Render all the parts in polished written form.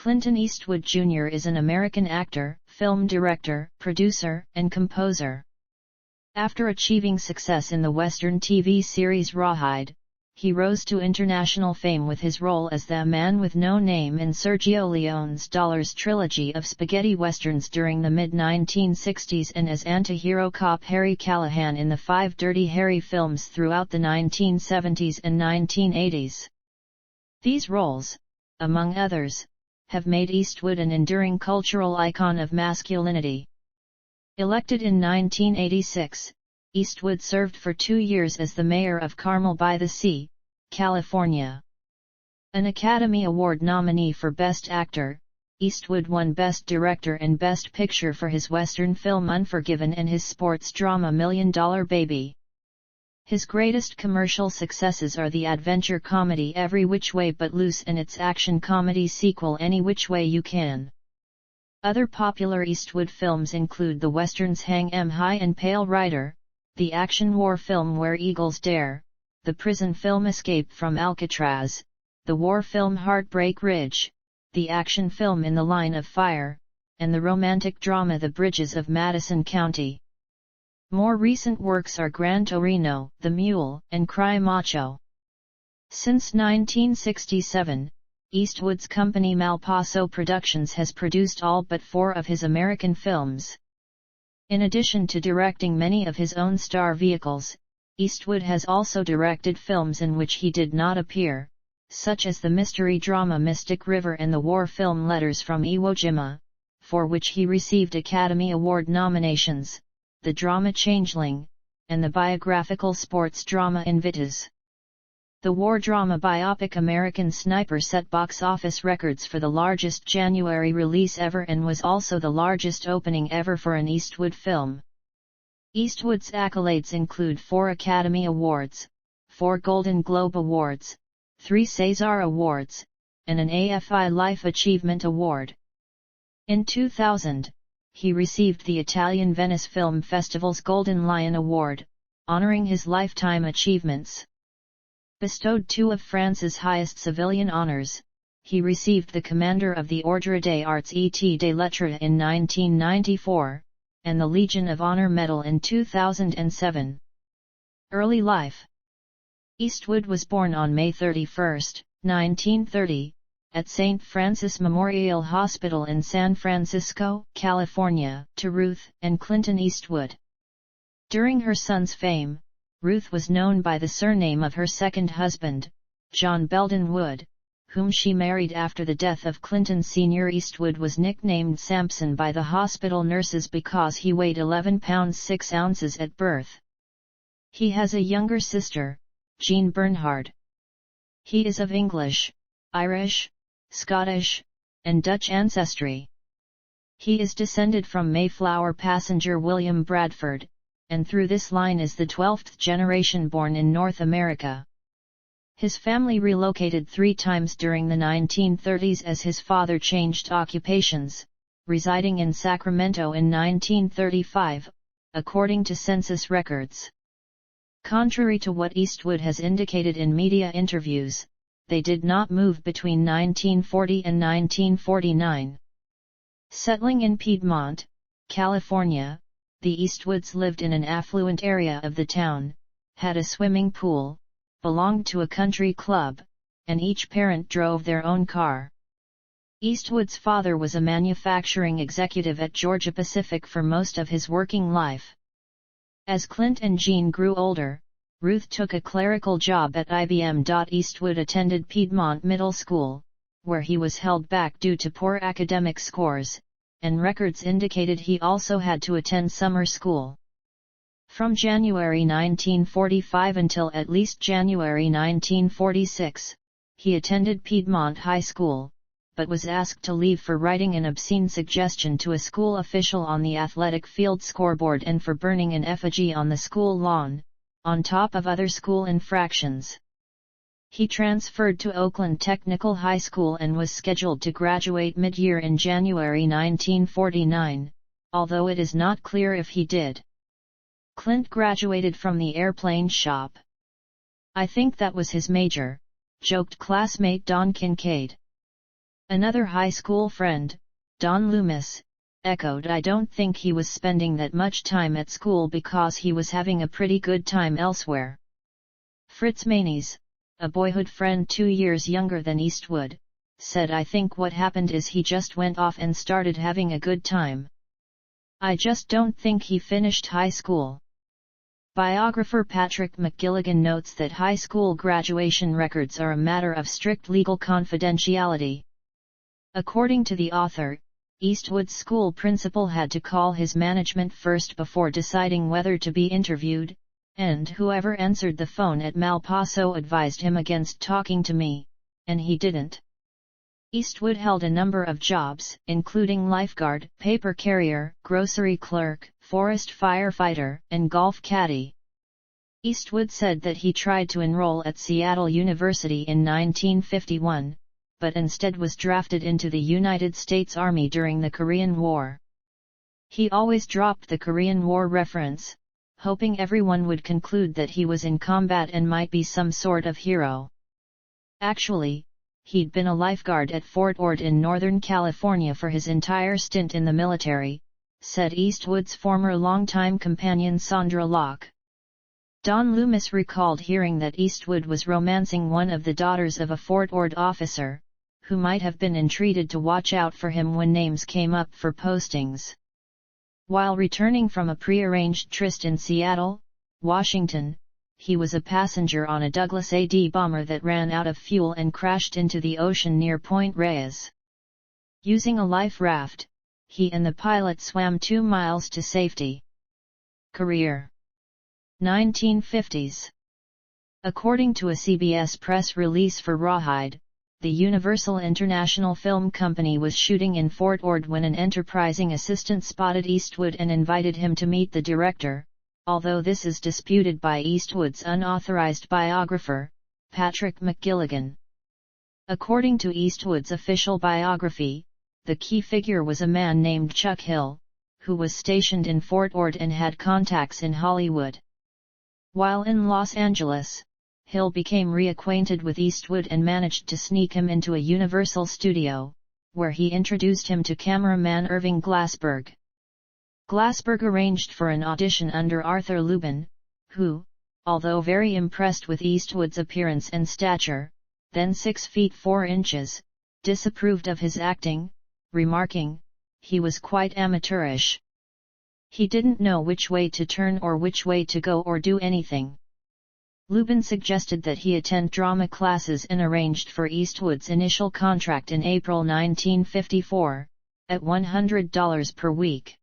Clint Eastwood Jr. is an American actor, film director, producer, and composer. After achieving success in the Western TV series Rawhide, he rose to international fame with his role as the Man with No Name in Sergio Leone's Dollars trilogy of spaghetti westerns during the mid-1960s and as anti-hero cop Harry Callahan in the 5 Dirty Harry films throughout the 1970s and 1980s. These roles, among others, have made Eastwood an enduring cultural icon of masculinity. Elected in 1986, Eastwood served for 2 years as the mayor of Carmel by the Sea, California. An Academy Award nominee for Best Actor, Eastwood won Best Director and Best Picture for his Western film Unforgiven and his sports drama $1 Million Baby. His greatest commercial successes are the adventure comedy Every Which Way But Loose and its action comedy sequel Any Which Way You Can. Other popular Eastwood films include the westerns Hang 'Em High and Pale Rider, the action war film Where Eagles Dare, the prison film Escape from Alcatraz, the war film Heartbreak Ridge, the action film In the Line of Fire, and the romantic drama The Bridges of Madison County. More recent works are Gran Torino, The Mule, and Cry Macho. Since 1967, Eastwood's company Malpaso Productions has produced all but 4 of his American films. In addition to directing many of his own star vehicles, Eastwood has also directed films in which he did not appear, such as the mystery drama Mystic River and the war film Letters from Iwo Jima, for which he received Academy Award nominations, the drama Changeling, and the biographical sports drama Invictus. The war drama biopic American Sniper set box office records for the largest January release ever and was also the largest opening ever for an Eastwood film. Eastwood's accolades include 4 Academy Awards, 4 Golden Globe Awards, 3 César Awards, and an AFI Life Achievement Award. In 2000, he received the Italian Venice Film Festival's Golden Lion Award, honoring his lifetime achievements. Bestowed 2 of France's highest civilian honors, he received the Commander of the Ordre des Arts et des Lettres in 1994, and the Legion of Honor Medal in 2007. Early life. Eastwood was born on May 31, 1930, at St. Francis Memorial Hospital in San Francisco, California, to Ruth and Clinton Eastwood. During her son's fame, Ruth was known by the surname of her second husband, John Belden Wood, whom she married after the death of Clinton Sr. Eastwood was nicknamed Samson by the hospital nurses because he weighed 11 pounds 6 ounces at birth. He has a younger sister, Jean Bernhard. He is of English, Irish, Scottish, and Dutch ancestry. He is descended from Mayflower passenger William Bradford, and through this line is the 12th generation born in North America. His family relocated 3 times during the 1930s as his father changed occupations, residing in Sacramento in 1935, according to census records. Contrary to what Eastwood has indicated in media interviews, they did not move between 1940 and 1949. Settling in Piedmont, California, the Eastwoods lived in an affluent area of the town, had a swimming pool, belonged to a country club, and each parent drove their own car. Eastwood's father was a manufacturing executive at Georgia Pacific for most of his working life. As Clint and Jean grew older, Ruth took a clerical job at IBM. Eastwood attended Piedmont Middle School, where he was held back due to poor academic scores, and records indicated he also had to attend summer school. From January 1945 until at least January 1946, he attended Piedmont High School, but was asked to leave for writing an obscene suggestion to a school official on the athletic field scoreboard and for burning an effigy on the school lawn, on top of other school infractions. He transferred to Oakland Technical High School and was scheduled to graduate mid-year in January 1949, although it is not clear if he did. Clint graduated from the airplane shop. "I think that was his major," joked classmate Don Kincaid. Another high school friend, Don Loomis, echoed, "I don't think he was spending that much time at school because he was having a pretty good time elsewhere." Fritz Manes, a boyhood friend 2 years younger than Eastwood, said, "I think what happened is he just went off and started having a good time. I just don't think he finished high school." Biographer Patrick McGilligan notes that high school graduation records are a matter of strict legal confidentiality. According to the author, Eastwood's school principal had to call his management first before deciding whether to be interviewed, and whoever answered the phone at Malpaso advised him against talking to me, and he didn't. Eastwood held a number of jobs, including lifeguard, paper carrier, grocery clerk, forest firefighter, and golf caddy. Eastwood said that he tried to enroll at Seattle University in 1951, but instead was drafted into the United States Army during the Korean War. He always dropped the Korean War reference, hoping everyone would conclude that he was in combat and might be some sort of hero. Actually, he'd been a lifeguard at Fort Ord in Northern California for his entire stint in the military, said Eastwood's former longtime companion Sandra Locke. Don Loomis recalled hearing that Eastwood was romancing one of the daughters of a Fort Ord officer, who might have been entreated to watch out for him when names came up for postings. While returning from a prearranged tryst in Seattle, Washington, he was a passenger on a Douglas AD bomber that ran out of fuel and crashed into the ocean near Point Reyes. Using a life raft, he and the pilot swam 2 miles to safety. Career 1950s. According to a CBS press release for Rawhide, the Universal International Film Company was shooting in Fort Ord when an enterprising assistant spotted Eastwood and invited him to meet the director, although this is disputed by Eastwood's unauthorized biographer, Patrick McGilligan. According to Eastwood's official biography, the key figure was a man named Chuck Hill, who was stationed in Fort Ord and had contacts in Hollywood. While in Los Angeles, Hill became reacquainted with Eastwood and managed to sneak him into a Universal studio, where he introduced him to cameraman Irving Glassberg. Glassberg arranged for an audition under Arthur Lubin, who, although very impressed with Eastwood's appearance and stature, then 6 feet 4 inches, disapproved of his acting, remarking, he was quite amateurish. He didn't know which way to turn or which way to go or do anything. Lubin suggested that he attend drama classes and arranged for Eastwood's initial contract in April 1954, at $100 per week.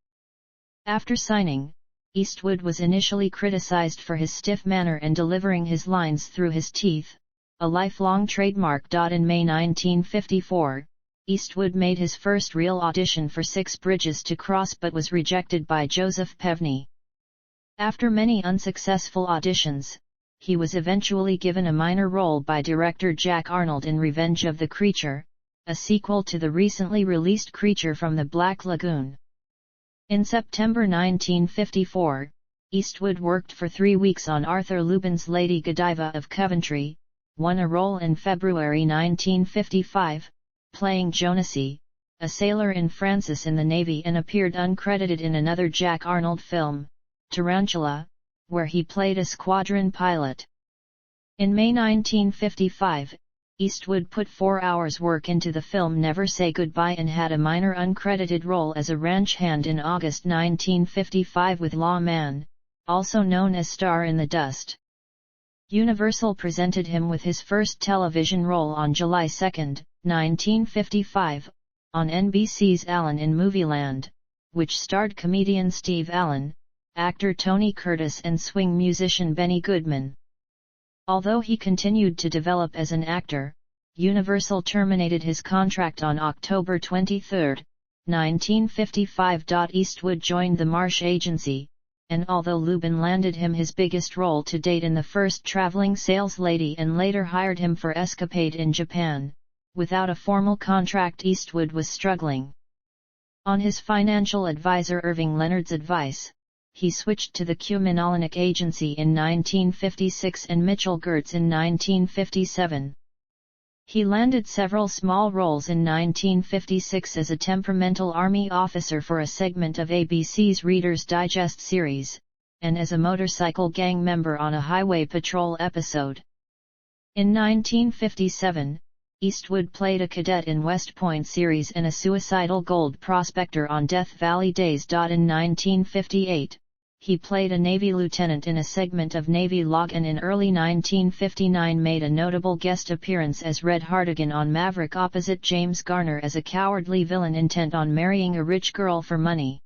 After signing, Eastwood was initially criticized for his stiff manner and delivering his lines through his teeth, a lifelong trademark. In May 1954, Eastwood made his first real audition for 6 Bridges to Cross but was rejected by Joseph Pevney. After many unsuccessful auditions, he was eventually given a minor role by director Jack Arnold in Revenge of the Creature, a sequel to the recently released Creature from the Black Lagoon. In September 1954, Eastwood worked for 3 weeks on Arthur Lubin's Lady Godiva of Coventry, won a role in February 1955, playing Jonassy, a sailor in Francis in the Navy, and appeared uncredited in another Jack Arnold film, Tarantula, where he played a squadron pilot. In May 1955, Eastwood put 4 hours work into the film Never Say Goodbye and had a minor uncredited role as a ranch hand in August 1955 with Lawman, also known as Star in the Dust. Universal presented him with his first television role on July 2, 1955, on NBC's Allen in Movieland, which starred comedian Steve Allen, actor Tony Curtis and swing musician Benny Goodman. Although he continued to develop as an actor, Universal terminated his contract on October 23, 1955. Eastwood joined the Marsh Agency, and although Lubin landed him his biggest role to date in The First Traveling Saleslady and later hired him for Escapade in Japan, without a formal contract Eastwood was struggling. On his financial advisor Irving Leonard's advice, he switched to the Q-Minolinic Agency in 1956 and Mitchell Gertz in 1957. He landed several small roles in 1956 as a temperamental army officer for a segment of ABC's Reader's Digest series, and as a motorcycle gang member on a highway patrol episode. In 1957, Eastwood played a cadet in West Point series and a suicidal gold prospector on Death Valley Days. In 1958, he played a Navy lieutenant in a segment of Navy Log, and in early 1959 made a notable guest appearance as Red Hartigan on Maverick opposite James Garner as a cowardly villain intent on marrying a rich girl for money.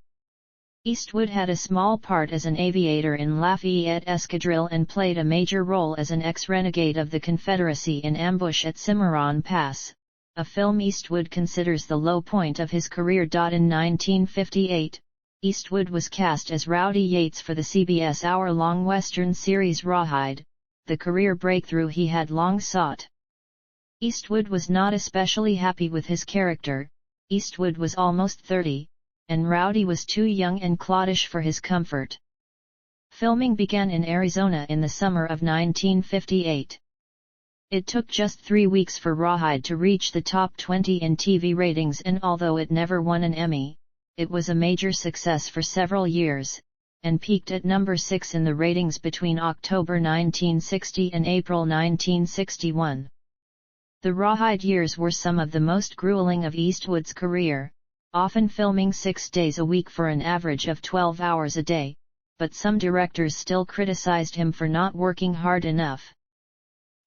Eastwood had a small part as an aviator in Lafayette Escadrille and played a major role as an ex-renegade of the Confederacy in Ambush at Cimarron Pass, a film Eastwood considers the low point of his career. In 1958, Eastwood was cast as Rowdy Yates for the CBS hour-long Western series Rawhide, the career breakthrough he had long sought. Eastwood was not especially happy with his character. Eastwood was almost 30. And Rowdy was too young and cloddish for his comfort. Filming began in Arizona in the summer of 1958. It took just 3 weeks for Rawhide to reach the top 20 in TV ratings, and although it never won an Emmy, it was a major success for several years, and peaked at number 6 in the ratings between October 1960 and April 1961. The Rawhide years were some of the most grueling of Eastwood's career, often filming 6 days a week for an average of 12 hours a day, but some directors still criticized him for not working hard enough.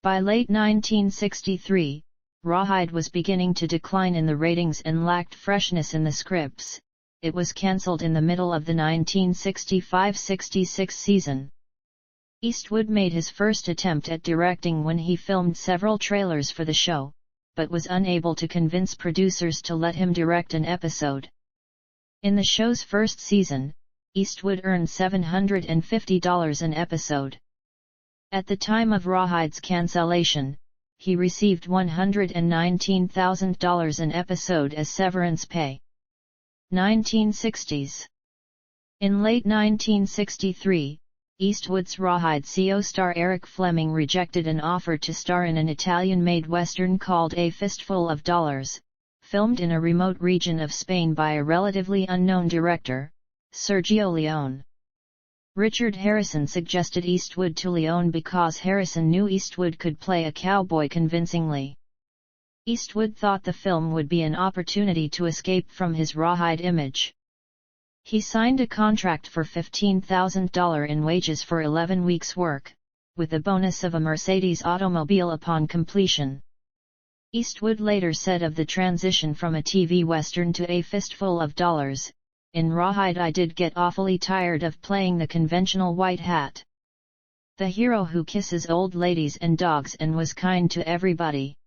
By late 1963, Rawhide was beginning to decline in the ratings and lacked freshness in the scripts. It was cancelled in the middle of the 1965-66 season. Eastwood made his first attempt at directing when he filmed several trailers for the show, but was unable to convince producers to let him direct an episode. In the show's first season, Eastwood earned $750 an episode. At the time of Rawhide's cancellation, he received $119,000 an episode as severance pay. 1960s. In late 1963, Eastwood's Rawhide CO star Eric Fleming rejected an offer to star in an Italian-made western called A Fistful of Dollars, filmed in a remote region of Spain by a relatively unknown director, Sergio Leone. Richard Harrison suggested Eastwood to Leone because Harrison knew Eastwood could play a cowboy convincingly. Eastwood thought the film would be an opportunity to escape from his Rawhide image. He signed a contract for $15,000 in wages for 11 weeks' work, with a bonus of a Mercedes automobile upon completion. Eastwood later said of the transition from a TV western to A Fistful of Dollars, "In Rawhide I did get awfully tired of playing the conventional white hat. The hero who kisses old ladies and dogs and was kind to everybody.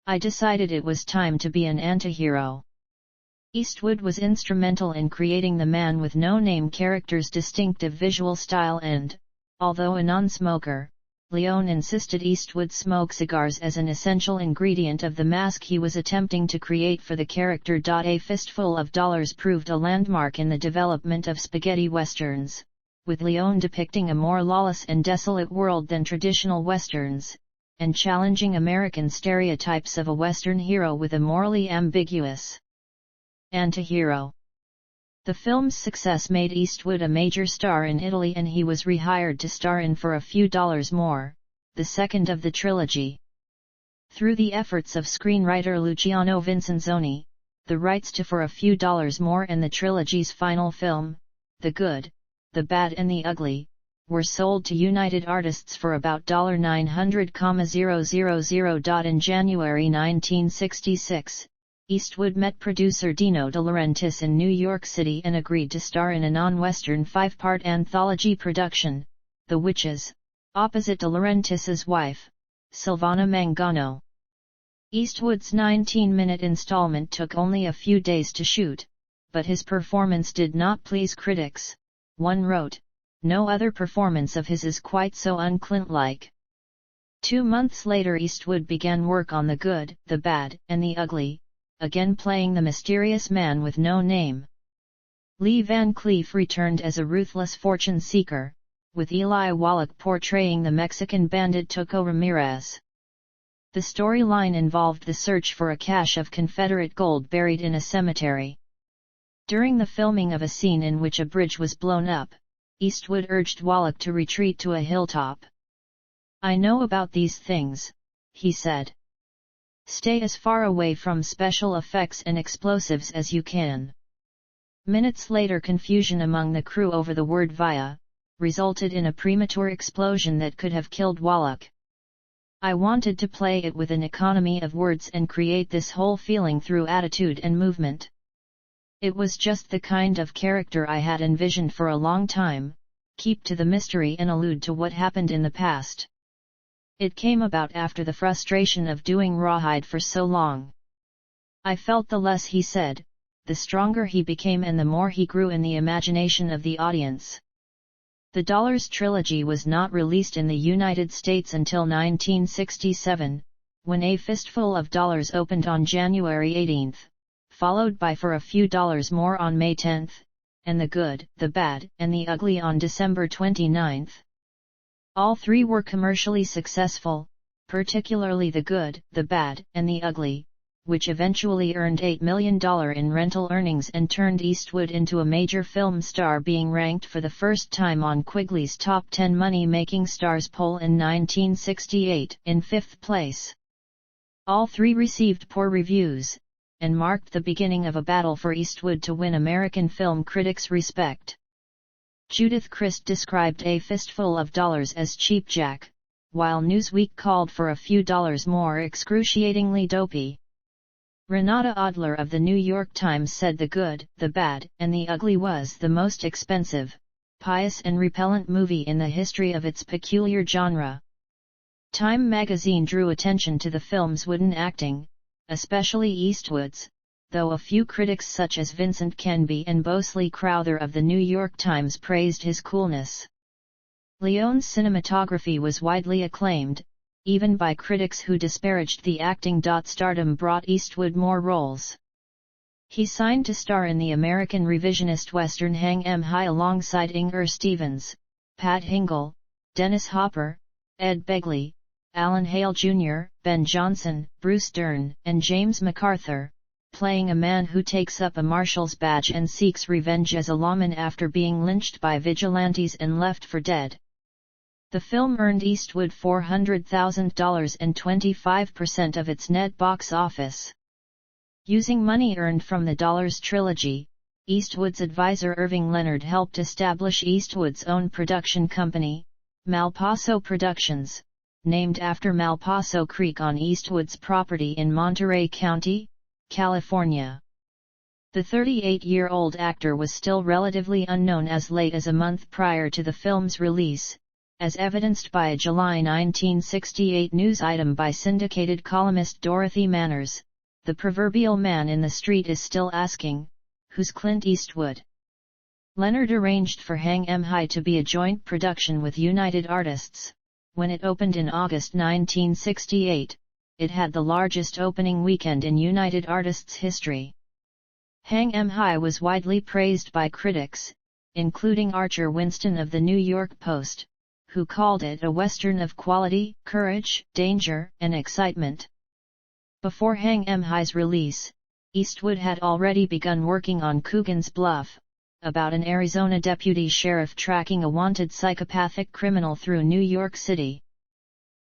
I decided it was time to be an antihero." Eastwood was instrumental in creating the Man with No Name character's distinctive visual style and, although a non-smoker, Leone insisted Eastwood smoke cigars as an essential ingredient of the mask he was attempting to create for the character. A Fistful of Dollars proved a landmark in the development of spaghetti westerns, with Leone depicting a more lawless and desolate world than traditional westerns, and challenging American stereotypes of a western hero with a morally ambiguous antihero. The film's success made Eastwood a major star in Italy, and he was rehired to star in For a Few Dollars More, the second of the trilogy. Through the efforts of screenwriter Luciano Vincenzoni, the rights to For a Few Dollars More and the trilogy's final film, The Good, the Bad and the Ugly, were sold to United Artists for about $900,000. In January 1966, Eastwood met producer Dino De Laurentiis in New York City and agreed to star in a non-Western 5-part anthology production, The Witches, opposite De Laurentiis's wife, Silvana Mangano. Eastwood's 19-minute installment took only a few days to shoot, but his performance did not please critics. One wrote, "No other performance of his is quite so un-Clint-like." 2 months later Eastwood began work on The Good, the Bad, and the Ugly, again playing the mysterious man with no name. Lee Van Cleef returned as a ruthless fortune seeker, with Eli Wallach portraying the Mexican bandit Toco Ramirez. The storyline involved the search for a cache of Confederate gold buried in a cemetery. During the filming of a scene in which a bridge was blown up, Eastwood urged Wallach to retreat to a hilltop. "I know about these things," he said. "Stay as far away from special effects and explosives as you can." Minutes later, confusion among the crew over the word "via" resulted in a premature explosion that could have killed Wallach. "I wanted to play it with an economy of words and create this whole feeling through attitude and movement. It was just the kind of character I had envisioned for a long time, keep to the mystery and allude to what happened in the past. It came about after the frustration of doing Rawhide for so long. I felt the less he said, the stronger he became and the more he grew in the imagination of the audience." The Dollars trilogy was not released in the United States until 1967, when A Fistful of Dollars opened on January 18, followed by For a Few Dollars More on May 10, and The Good, the Bad, and the Ugly on December 29. All three were commercially successful, particularly The Good, the Bad, and the Ugly, which eventually earned $8 million in rental earnings and turned Eastwood into a major film star, being ranked for the first time on Quigley's Top 10 Money-Making Stars poll in 1968, in fifth place. All three received poor reviews, and marked the beginning of a battle for Eastwood to win American film critics' respect. Judith Crist described A Fistful of Dollars as cheapjack, while Newsweek called For a Few Dollars More excruciatingly dopey. Renata Adler of the New York Times said The Good, the Bad, and the Ugly was the most expensive, pious and repellent movie in the history of its peculiar genre. Time magazine drew attention to the film's wooden acting, especially Eastwood's, though a few critics such as Vincent Canby and Bosley Crowther of the New York Times praised his coolness. Leone's cinematography was widely acclaimed, even by critics who disparaged the acting. Stardom brought Eastwood more roles. He signed to star in the American revisionist western Hang 'Em High alongside Inger Stevens, Pat Hingle, Dennis Hopper, Ed Begley, Alan Hale Jr., Ben Johnson, Bruce Dern, and James MacArthur, playing a man who takes up a marshal's badge and seeks revenge as a lawman after being lynched by vigilantes and left for dead. The film earned Eastwood $400,000 and 25% of its net box office. Using money earned from the Dollars trilogy, Eastwood's advisor Irving Leonard helped establish Eastwood's own production company, Malpaso Productions, named after Malpaso Creek on Eastwood's property in Monterey County, California. The 38-year-old actor was still relatively unknown as late as a month prior to the film's release, as evidenced by a July 1968 news item by syndicated columnist Dorothy Manners. "The proverbial man in the street is still asking, 'Who's Clint Eastwood?'" Leonard arranged for Hang 'Em High to be a joint production with United Artists. When it opened in August 1968, it had the largest opening weekend in United Artists history. Hang 'Em High was widely praised by critics, including Archer Winston of the New York Post, who called it a western of quality, courage, danger, and excitement. Before Hang 'Em High's release, Eastwood had already begun working on Coogan's Bluff, about an Arizona deputy sheriff tracking a wanted psychopathic criminal through New York City.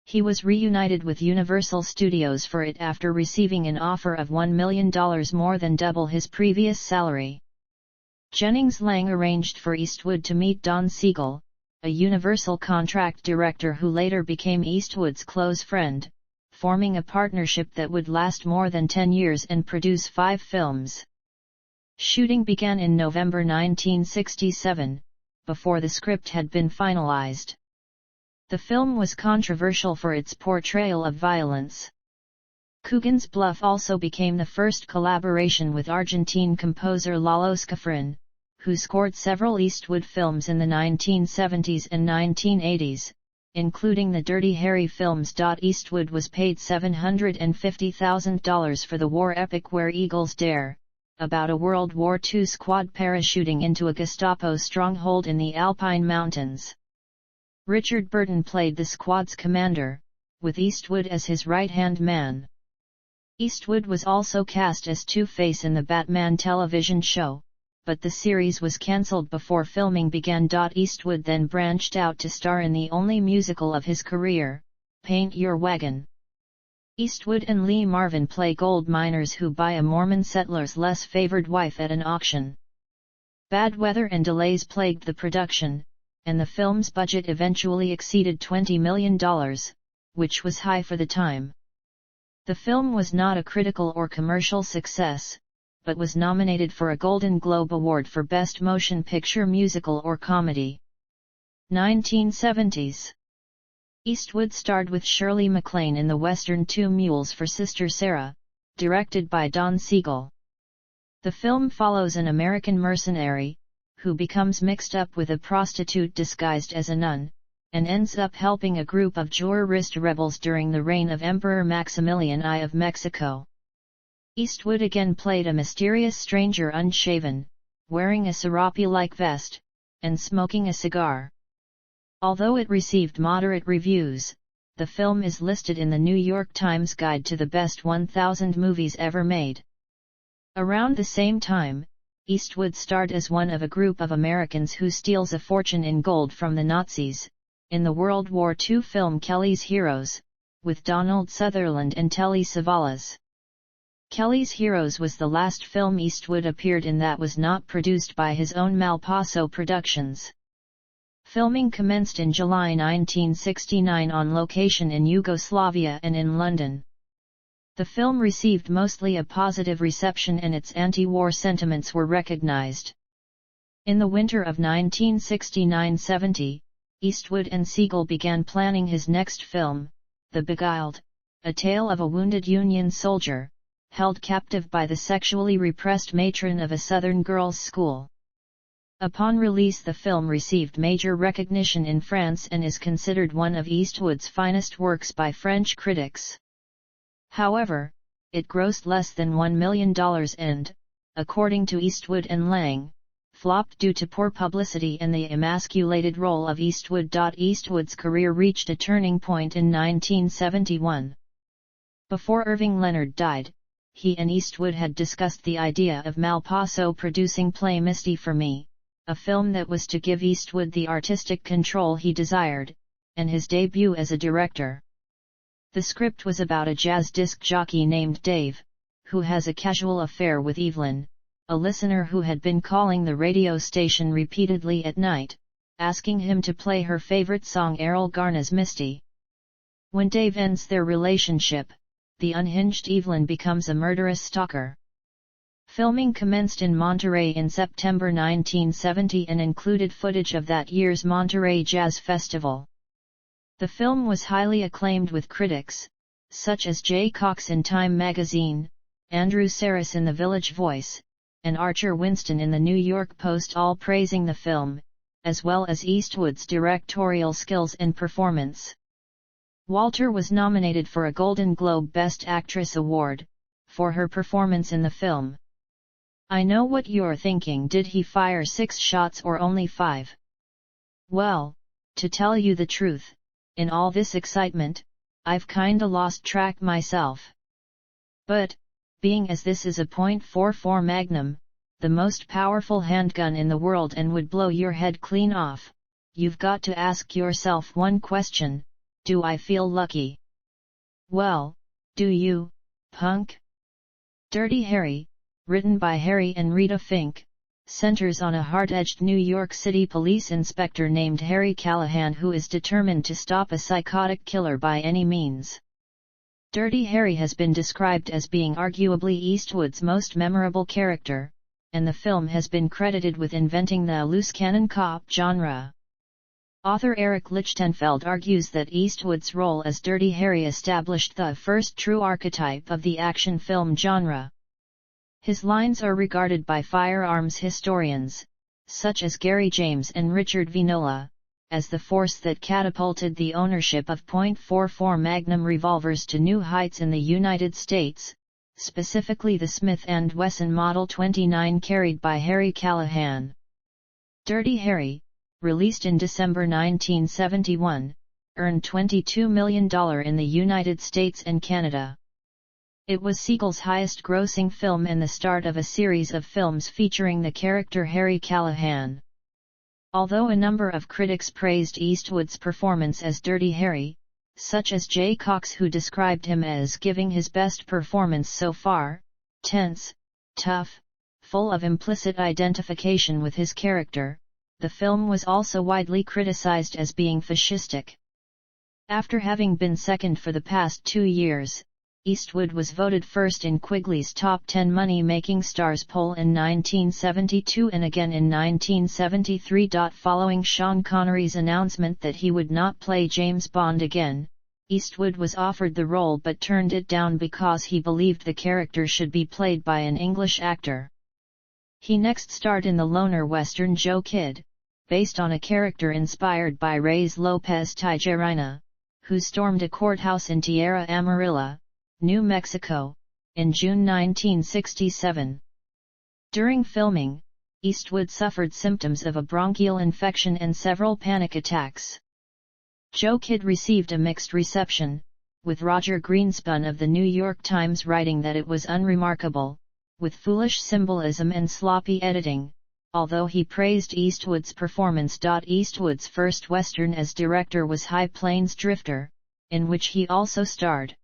He was reunited with Universal Studios for it after receiving an offer of $1 million, more than double his previous salary. Jennings Lang arranged for Eastwood to meet Don Siegel, a Universal contract director who later became Eastwood's close friend, forming a partnership that would last more than 10 years and produce 5 films. Shooting began in November 1967, before the script had been finalized. The film was controversial for its portrayal of violence. Coogan's Bluff also became the first collaboration with Argentine composer Lalo Schifrin, who scored several Eastwood films in the 1970s and 1980s, including the Dirty Harry films. Eastwood was paid $750,000 for the war epic Where Eagles Dare, about a World War II squad parachuting into a Gestapo stronghold in the Alpine Mountains. Richard Burton played the squad's commander, with Eastwood as his right-hand man. Eastwood was also cast as Two-Face in the Batman television show, but the series was cancelled before filming began. Eastwood then branched out to star in the only musical of his career, Paint Your Wagon. Eastwood and Lee Marvin play gold miners who buy a Mormon settler's less favored wife at an auction. Bad weather and delays plagued the production, and the film's budget eventually exceeded $20 million, which was high for the time. The film was not a critical or commercial success, but was nominated for a Golden Globe Award for Best Motion Picture Musical or Comedy. 1970s. Eastwood starred with Shirley MacLaine in the western Two Mules for Sister Sarah, directed by Don Siegel. The film follows an American mercenary, who becomes mixed up with a prostitute disguised as a nun, and ends up helping a group of Juarist rebels during the reign of Emperor Maximilian I of Mexico. Eastwood again played a mysterious stranger unshaven, wearing a serape-like vest, and smoking a cigar. Although it received moderate reviews, the film is listed in the New York Times Guide to the Best 1,000 Movies Ever Made. Around the same time, Eastwood starred as one of a group of Americans who steals a fortune in gold from the Nazis, in the World War II film Kelly's Heroes, with Donald Sutherland and Telly Savalas. Kelly's Heroes was the last film Eastwood appeared in that was not produced by his own Malpaso Productions. Filming commenced in July 1969 on location in Yugoslavia and in London. The film received mostly a positive reception and its anti-war sentiments were recognized. In the winter of 1969-70, Eastwood and Siegel began planning his next film, The Beguiled, a tale of a wounded Union soldier, held captive by the sexually repressed matron of a Southern girls' school. Upon release, the film received major recognition in France and is considered one of Eastwood's finest works by French critics. However, it grossed less than $1 million and, according to Eastwood and Lang, flopped due to poor publicity and the emasculated role of Eastwood. Eastwood's career reached a turning point in 1971. Before Irving Leonard died, he and Eastwood had discussed the idea of Malpaso producing Play Misty for Me, a film that was to give Eastwood the artistic control he desired, and his debut as a director. The script was about a jazz disc jockey named Dave, who has a casual affair with Evelyn, a listener who had been calling the radio station repeatedly at night, asking him to play her favorite song Errol Garner's Misty. When Dave ends their relationship, the unhinged Evelyn becomes a murderous stalker. Filming commenced in Monterey in September 1970 and included footage of that year's Monterey Jazz Festival. The film was highly acclaimed with critics, such as Jay Cox in Time magazine, Andrew Saris in The Village Voice, and Archer Winston in the New York Post, all praising the film, as well as Eastwood's directorial skills and performance. Walter was nominated for a Golden Globe Best Actress Award, for her performance in the film. I know what you're thinking, did he fire 6 shots or only 5? Well, to tell you the truth, in all this excitement, I've kinda lost track myself. But, being as this is a .44 Magnum, the most powerful handgun in the world and would blow your head clean off, you've got to ask yourself one question: do I feel lucky? Well, do you, punk? Dirty Harry, written by Harry and Rita Fink, centers on a hard-edged New York City police inspector named Harry Callahan who is determined to stop a psychotic killer by any means. Dirty Harry has been described as being arguably Eastwood's most memorable character, and the film has been credited with inventing the loose cannon cop genre. Author Eric Lichtenfeld argues that Eastwood's role as Dirty Harry established the first true archetype of the action film genre. His lines are regarded by firearms historians, such as Gary James and Richard Vignola, as the force that catapulted the ownership of .44 Magnum revolvers to new heights in the United States, specifically the Smith & Wesson Model 29 carried by Harry Callahan. Dirty Harry, released in December 1971, earned $22 million in the United States and Canada. It was Siegel's highest-grossing film and the start of a series of films featuring the character Harry Callahan. Although a number of critics praised Eastwood's performance as Dirty Harry, such as Jay Cox, who described him as giving his best performance so far, tense, tough, full of implicit identification with his character, the film was also widely criticized as being fascistic. After having been second for the past 2 years, Eastwood was voted first in Quigley's Top 10 Money-Making Stars poll in 1972 and again in 1973. Following Sean Connery's announcement that he would not play James Bond again, Eastwood was offered the role but turned it down because he believed the character should be played by an English actor. He next starred in the loner western Joe Kidd, based on a character inspired by Reyes Lopez Tijerina, who stormed a courthouse in Tierra Amarilla, New Mexico, in June 1967. During filming, Eastwood suffered symptoms of a bronchial infection and several panic attacks. Joe Kidd received a mixed reception, with Roger Greenspun of the New York Times writing that it was unremarkable, with foolish symbolism and sloppy editing, although he praised Eastwood's performance. Eastwood's first Western as director was High Plains Drifter, in which he also starred.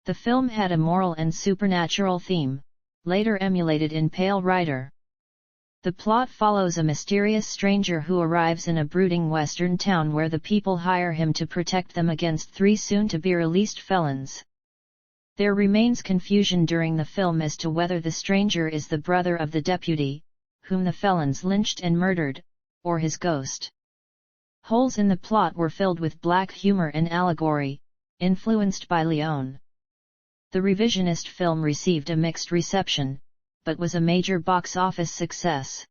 The film had a moral and supernatural theme, later emulated in Pale Rider. The plot follows a mysterious stranger who arrives in a brooding western town where the people hire him to protect them against 3 soon-to-be-released felons. There remains confusion during the film as to whether the stranger is the brother of the deputy, whom the felons lynched and murdered, or his ghost. Holes in the plot were filled with black humor and allegory, influenced by Leone. The revisionist film received a mixed reception, but was a major box office success.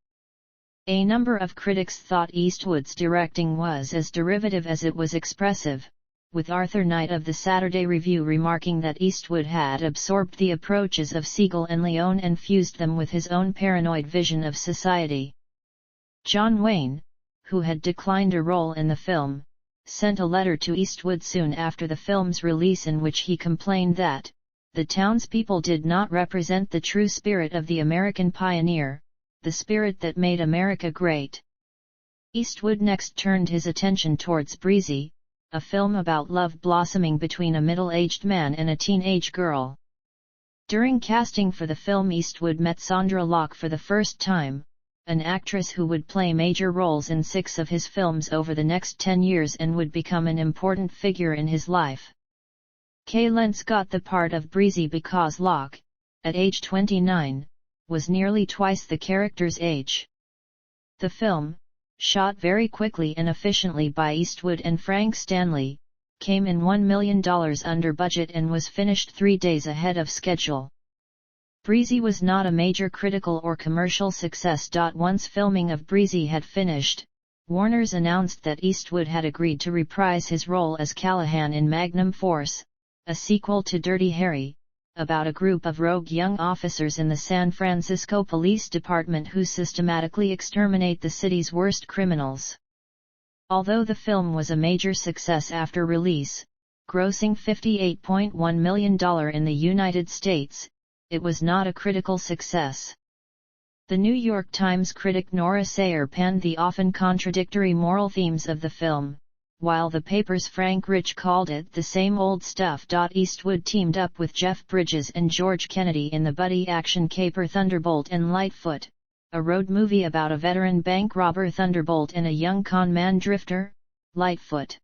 A number of critics thought Eastwood's directing was as derivative as it was expressive, with Arthur Knight of the Saturday Review remarking that Eastwood had absorbed the approaches of Siegel and Leone and fused them with his own paranoid vision of society. John Wayne, who had declined a role in the film, sent a letter to Eastwood soon after the film's release in which he complained that the townspeople did not represent the true spirit of the American pioneer, the spirit that made America great. Eastwood next turned his attention towards Breezy, a film about love blossoming between a middle-aged man and a teenage girl. During casting for the film, Eastwood met Sondra Locke for the first time, an actress who would play major roles in 6 of his films over the next 10 years and would become an important figure in his life. Kay Lentz got the part of Breezy because Locke, at age 29, was nearly twice the character's age. The film, shot very quickly and efficiently by Eastwood and Frank Stanley, came in $1 million under budget and was finished 3 days ahead of schedule. Breezy was not a major critical or commercial success. Once filming of Breezy had finished, Warner's announced that Eastwood had agreed to reprise his role as Callahan in Magnum Force, a sequel to Dirty Harry, about a group of rogue young officers in the San Francisco Police Department who systematically exterminate the city's worst criminals. Although the film was a major success after release, grossing $58.1 million in the United States, it was not a critical success. The New York Times critic Nora Sayer panned the often contradictory moral themes of the film, while the paper's Frank Rich called it the same old stuff. Eastwood teamed up with Jeff Bridges and George Kennedy in the buddy action caper Thunderbolt and Lightfoot, a road movie about a veteran bank robber Thunderbolt and a young con man drifter, Lightfoot.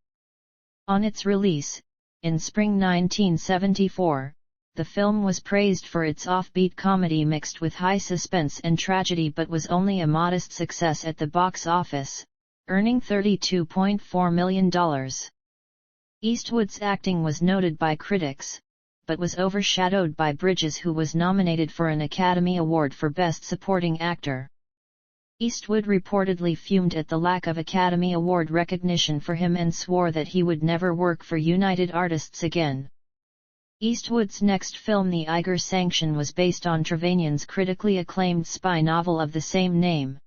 On its release, in spring 1974, the film was praised for its offbeat comedy mixed with high suspense and tragedy but was only a modest success at the box office, earning $32.4 million. Eastwood's acting was noted by critics, but was overshadowed by Bridges, who was nominated for an Academy Award for Best Supporting Actor. Eastwood reportedly fumed at the lack of Academy Award recognition for him and swore that he would never work for United Artists again. Eastwood's next film, The Eiger Sanction, was based on Trevanian's critically acclaimed spy novel of the same name.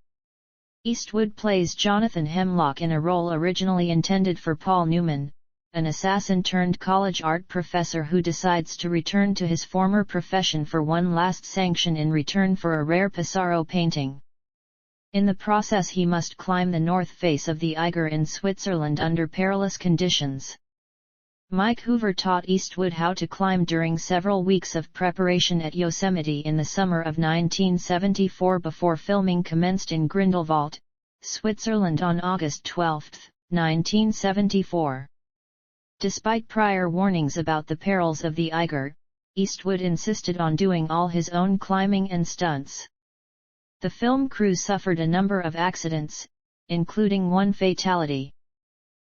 Eastwood plays Jonathan Hemlock in a role originally intended for Paul Newman, an assassin-turned-college art professor who decides to return to his former profession for one last sanction in return for a rare Pissarro painting. In the process he must climb the north face of the Eiger in Switzerland under perilous conditions. Mike Hoover taught Eastwood how to climb during several weeks of preparation at Yosemite in the summer of 1974 before filming commenced in Grindelwald, Switzerland on August 12, 1974. Despite prior warnings about the perils of the Eiger, Eastwood insisted on doing all his own climbing and stunts. The film crew suffered a number of accidents, including one fatality.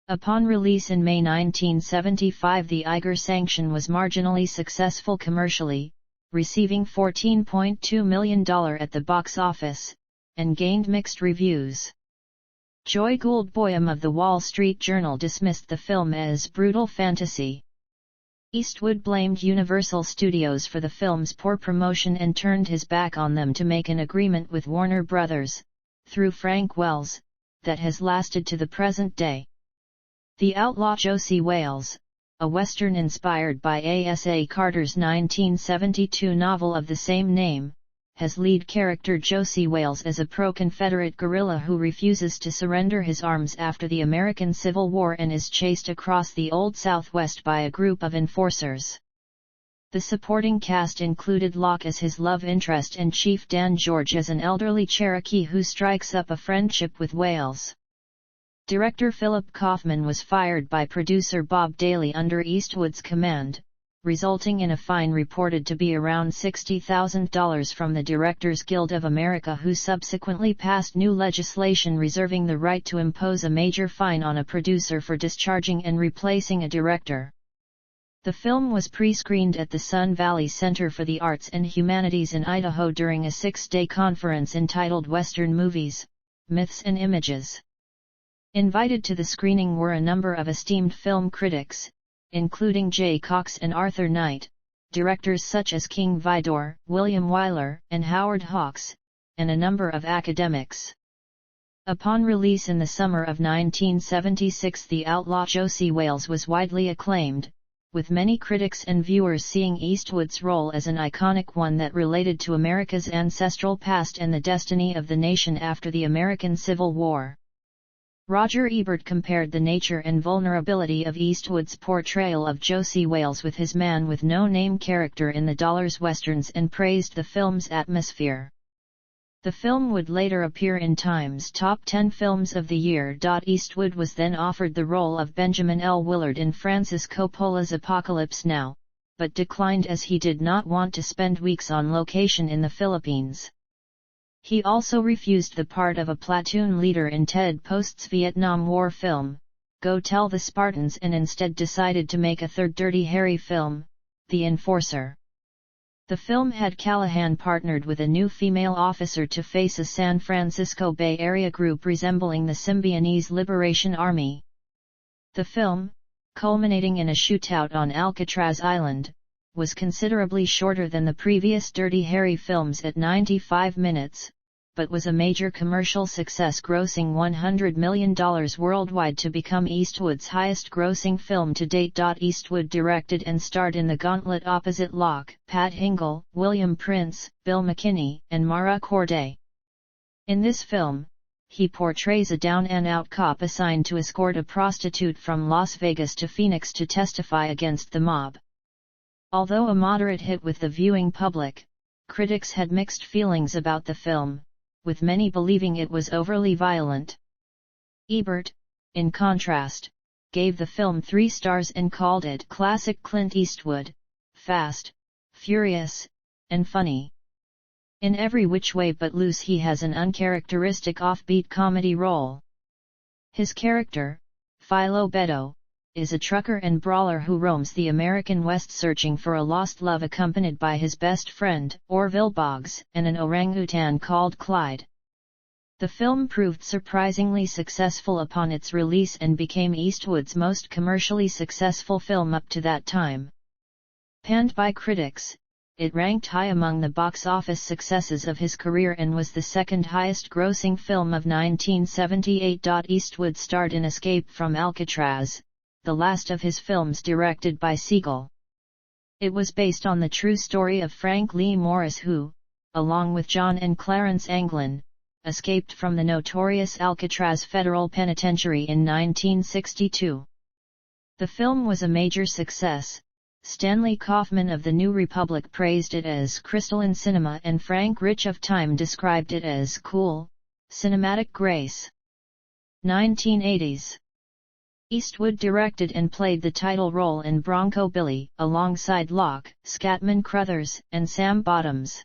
Upon release in May 1975, the Eiger sanction was marginally successful commercially, receiving $14.2 million at the box office, and gained mixed reviews. Joy Gould-Boyum of the Wall Street Journal dismissed the film as brutal fantasy. Eastwood blamed Universal Studios for the film's poor promotion and turned his back on them to make an agreement with Warner Brothers, through Frank Wells, that has lasted to the present day. The Outlaw Josie Wales, a western inspired by Asa Carter's 1972 novel of the same name, has lead character Josie Wales as a pro-Confederate guerrilla who refuses to surrender his arms after the American Civil War and is chased across the Old Southwest by a group of enforcers. The supporting cast included Locke as his love interest and Chief Dan George as an elderly Cherokee who strikes up a friendship with Wales. Director Philip Kaufman was fired by producer Bob Daly under Eastwood's command, resulting in a fine reported to be around $60,000 from the Directors Guild of America, who subsequently passed new legislation reserving the right to impose a major fine on a producer for discharging and replacing a director. The film was pre-screened at the Sun Valley Center for the Arts and Humanities in Idaho during a 6-day conference entitled Western Movies, Myths and Images. Invited to the screening were a number of esteemed film critics, including Jay Cox and Arthur Knight, directors such as King Vidor, William Wyler, and Howard Hawks, and a number of academics. Upon release in the summer of 1976, The Outlaw Josie Wales was widely acclaimed, with many critics and viewers seeing Eastwood's role as an iconic one that related to America's ancestral past and the destiny of the nation after the American Civil War. Roger Ebert compared the nature and vulnerability of Eastwood's portrayal of Josie Wales with his man-with-no-name character in the Dollars westerns and praised the film's atmosphere. The film would later appear in Time's Top 10 Films of the Year. Eastwood was then offered the role of Benjamin L. Willard in Francis Coppola's Apocalypse Now, but declined as he did not want to spend weeks on location in the Philippines. He also refused the part of a platoon leader in Ted Post's Vietnam War film, Go Tell the Spartans, and instead decided to make a third Dirty Harry film, The Enforcer. The film had Callahan partnered with a new female officer to face a San Francisco Bay Area group resembling the Symbionese Liberation Army. The film, culminating in a shootout on Alcatraz Island, was considerably shorter than the previous Dirty Harry films at 95 minutes, but was a major commercial success, grossing $100 million worldwide to become Eastwood's highest-grossing film to date. Eastwood directed and starred in The Gauntlet opposite Locke, Pat Hingle, William Prince, Bill McKinney, and Mara Corday. In this film, he portrays a down-and-out cop assigned to escort a prostitute from Las Vegas to Phoenix to testify against the mob. Although a moderate hit with the viewing public, critics had mixed feelings about the film, with many believing it was overly violent. Ebert, in contrast, gave the film 3 stars and called it classic Clint Eastwood, fast, furious, and funny. In every which way but loose he has an uncharacteristic offbeat comedy role. His character, Philo Beddoe, is a trucker and brawler who roams the American West searching for a lost love, accompanied by his best friend, Orville Boggs, and an orangutan called Clyde. The film proved surprisingly successful upon its release and became Eastwood's most commercially successful film up to that time. Panned by critics, it ranked high among the box office successes of his career and was the second highest grossing film of 1978. Eastwood starred in Escape from Alcatraz, the last of his films directed by Siegel. It was based on the true story of Frank Lee Morris who, along with John and Clarence Anglin, escaped from the notorious Alcatraz Federal Penitentiary in 1962. The film was a major success. Stanley Kaufman of The New Republic praised it as crystalline cinema and Frank Rich of Time described it as cool, cinematic grace. 1980s. Eastwood directed and played the title role in Bronco Billy, alongside Locke, Scatman Crothers, and Sam Bottoms.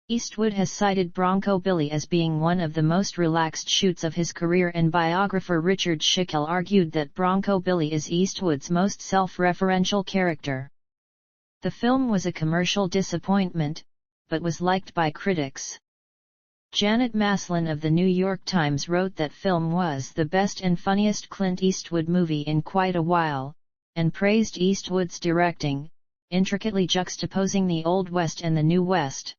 Eastwood has cited Bronco Billy as being one of the most relaxed shoots of his career, and biographer Richard Schickel argued that Bronco Billy is Eastwood's most self-referential character. The film was a commercial disappointment, but was liked by critics. Janet Maslin of The New York Times wrote that film was the best and funniest Clint Eastwood movie in quite a while, and praised Eastwood's directing, intricately juxtaposing the Old West and the New West.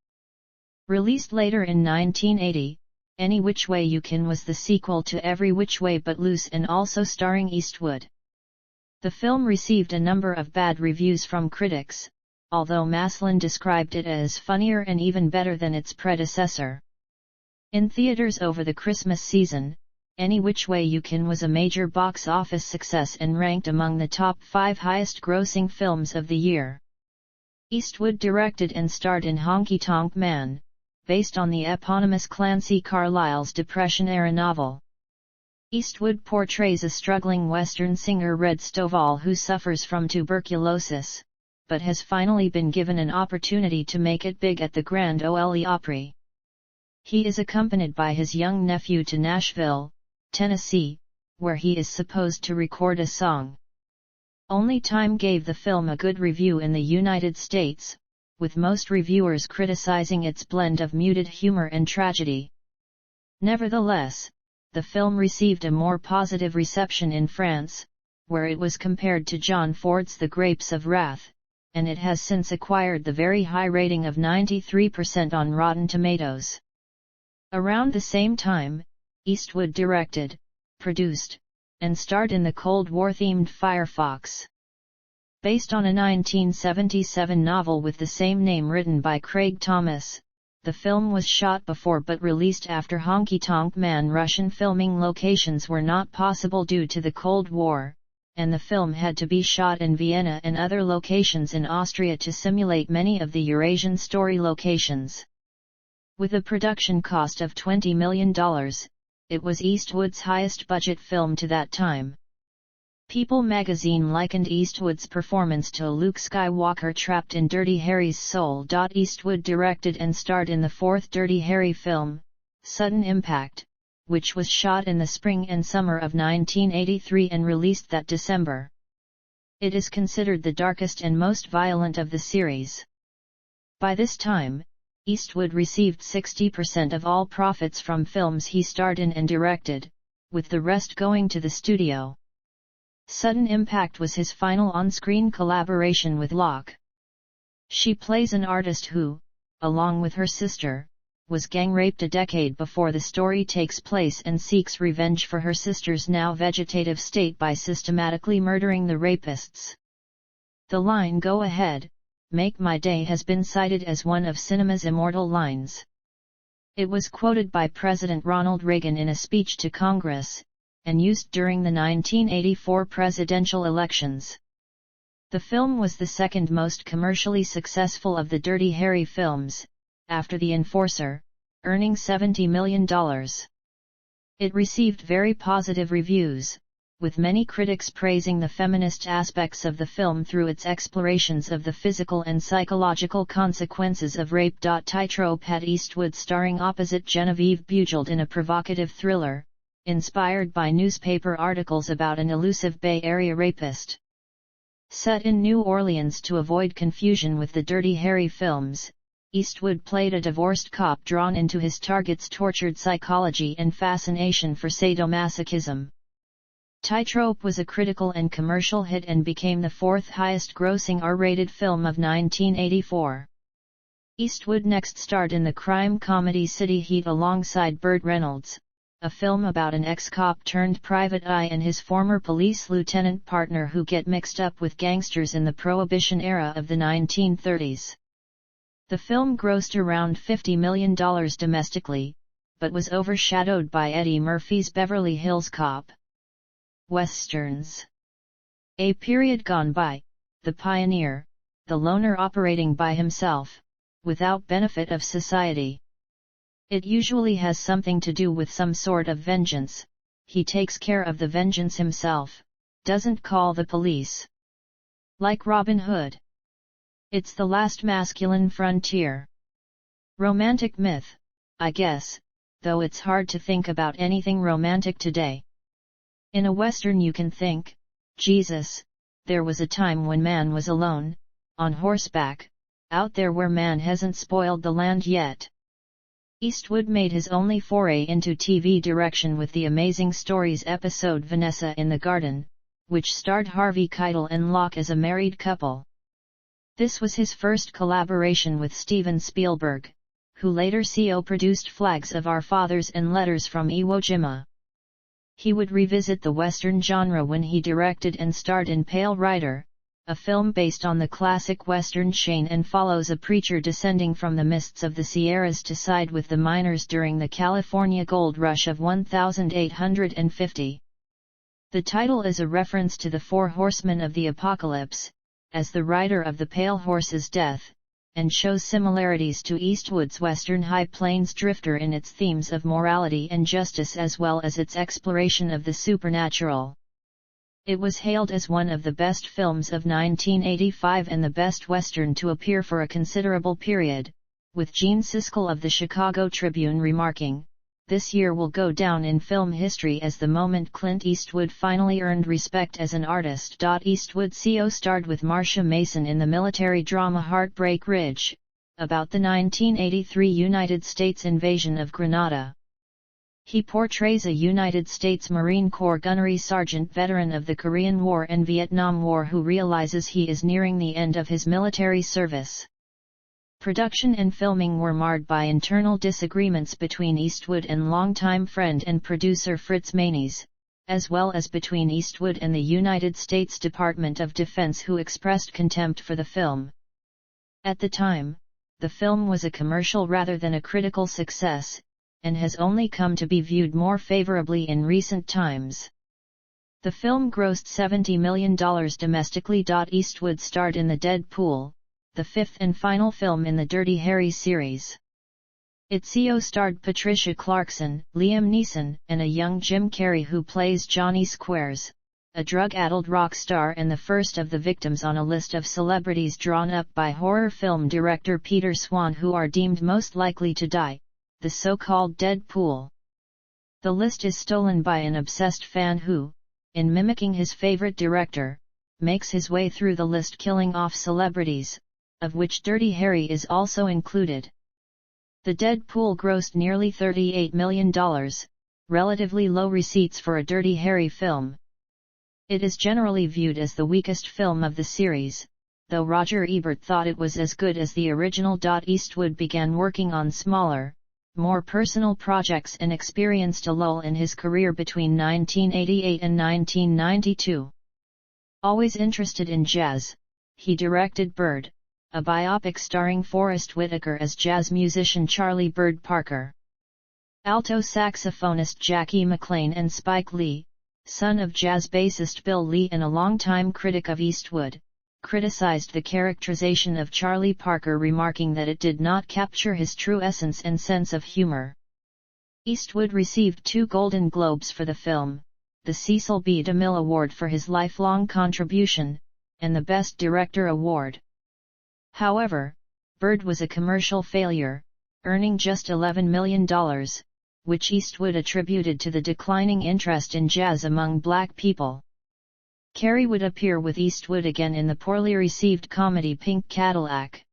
Released later in 1980, Any Which Way You Can was the sequel to Every Which Way But Loose and also starring Eastwood. The film received a number of bad reviews from critics, although Maslin described it as funnier and even better than its predecessor. In theaters over the Christmas season, Any Which Way You Can was a major box office success and ranked among the top 5 highest-grossing films of the year. Eastwood directed and starred in Honky Tonk Man, based on the eponymous Clancy Carlyle's Depression-era novel. Eastwood portrays a struggling Western singer Red Stovall who suffers from tuberculosis, but has finally been given an opportunity to make it big at the Grand Ole Opry. He is accompanied by his young nephew to Nashville, Tennessee, where he is supposed to record a song. Only Time gave the film a good review in the United States, with most reviewers criticizing its blend of muted humor and tragedy. Nevertheless, the film received a more positive reception in France, where it was compared to John Ford's The Grapes of Wrath, and it has since acquired the very high rating of 93% on Rotten Tomatoes. Around the same time, Eastwood directed, produced, and starred in the Cold War-themed Firefox. Based on a 1977 novel with the same name written by Craig Thomas, the film was shot before but released after Honky Tonk Man. Russian filming locations were not possible due to the Cold War, and the film had to be shot in Vienna and other locations in Austria to simulate many of the Eurasian story locations. With a production cost of $20 million, it was Eastwood's highest-budget film to that time. People magazine likened Eastwood's performance to Luke Skywalker trapped in Dirty Harry's soul. Eastwood directed and starred in the fourth Dirty Harry film, Sudden Impact, which was shot in the spring and summer of 1983 and released that December. It is considered the darkest and most violent of the series. By this time, Eastwood received 60% of all profits from films he starred in and directed, with the rest going to the studio. Sudden Impact was his final on-screen collaboration with Locke. She plays an artist who, along with her sister, was gang-raped a decade before the story takes place and seeks revenge for her sister's now vegetative state by systematically murdering the rapists. The line "Go ahead, make my day" has been cited as one of cinema's immortal lines. It was quoted by President Ronald Reagan in a speech to Congress, and used during the 1984 presidential elections. The film was the second most commercially successful of the Dirty Harry films, after The Enforcer, earning $70 million. It received very positive reviews, with many critics praising the feminist aspects of the film through its explorations of the physical and psychological consequences of rape. Tightrope had Eastwood starring opposite Genevieve Bujold in a provocative thriller, inspired by newspaper articles about an elusive Bay Area rapist. Set in New Orleans to avoid confusion with the Dirty Harry films, Eastwood played a divorced cop drawn into his target's tortured psychology and fascination for sadomasochism. Tightrope was a critical and commercial hit and became the fourth highest-grossing R-rated film of 1984. Eastwood next starred in the crime comedy City Heat alongside Burt Reynolds, a film about an ex-cop turned private eye and his former police lieutenant partner who get mixed up with gangsters in the Prohibition era of the 1930s. The film grossed around $50 million domestically, but was overshadowed by Eddie Murphy's Beverly Hills Cop. Westerns. A period gone by, the pioneer, the loner operating by himself, without benefit of society. It usually has something to do with some sort of vengeance. He takes care of the vengeance himself, doesn't call the police. Like Robin Hood. It's the last masculine frontier. Romantic myth, I guess, though it's hard to think about anything romantic today. In a Western you can think, Jesus, there was a time when man was alone, on horseback, out there where man hasn't spoiled the land yet. Eastwood made his only foray into TV direction with the Amazing Stories episode Vanessa in the Garden, which starred Harvey Keitel and Locke as a married couple. This was his first collaboration with Steven Spielberg, who later co-produced Flags of Our Fathers and Letters from Iwo Jima. He would revisit the Western genre when he directed and starred in Pale Rider, a film based on the classic Western chain and follows a preacher descending from the mists of the Sierras to side with the miners during the California gold rush of 1850. The title is a reference to the Four Horsemen of the Apocalypse, as the rider of the Pale Horse's death, and shows similarities to Eastwood's Western High Plains Drifter in its themes of morality and justice as well as its exploration of the supernatural. It was hailed as one of the best films of 1985 and the best Western to appear for a considerable period, with Gene Siskel of the Chicago Tribune remarking, "This year will go down in film history as the moment Clint Eastwood finally earned respect as an artist." Eastwood co-starred with Marsha Mason in the military drama Heartbreak Ridge, about the 1983 United States invasion of Grenada. He portrays a United States Marine Corps gunnery sergeant veteran of the Korean War and Vietnam War who realizes he is nearing the end of his military service. Production and filming were marred by internal disagreements between Eastwood and longtime friend and producer Fritz Maynes, as well as between Eastwood and the United States Department of Defense who expressed contempt for the film. At the time, the film was a commercial rather than a critical success, and has only come to be viewed more favorably in recent times. The film grossed $70 million domestically. Eastwood starred in The Dead Pool, the fifth and final film in the Dirty Harry series. It co-starred Patricia Clarkson, Liam Neeson, and a young Jim Carrey who plays Johnny Squares, a drug-addled rock star and the first of the victims on a list of celebrities drawn up by horror film director Peter Swan who are deemed most likely to die, the so-called Dead Pool. The list is stolen by an obsessed fan who, in mimicking his favorite director, makes his way through the list killing off celebrities, of which Dirty Harry is also included. The Dead Pool grossed nearly $38 million, relatively low receipts for a Dirty Harry film. It is generally viewed as the weakest film of the series, though Roger Ebert thought it was as good as the original. Eastwood began working on smaller, more personal projects and experienced a lull in his career between 1988 and 1992. Always interested in jazz, he directed Bird, a biopic starring Forrest Whitaker as jazz musician Charlie Bird Parker. Alto saxophonist Jackie McLean and Spike Lee, son of jazz bassist Bill Lee and a longtime critic of Eastwood, criticized the characterization of Charlie Parker, remarking that it did not capture his true essence and sense of humor. Eastwood received 2 Golden Globes for the film, the Cecil B. DeMille Award for his lifelong contribution, and the Best Director Award. However, Bird was a commercial failure, earning just $11 million, which Eastwood attributed to the declining interest in jazz among black people. Carey would appear with Eastwood again in the poorly received comedy Pink Cadillac.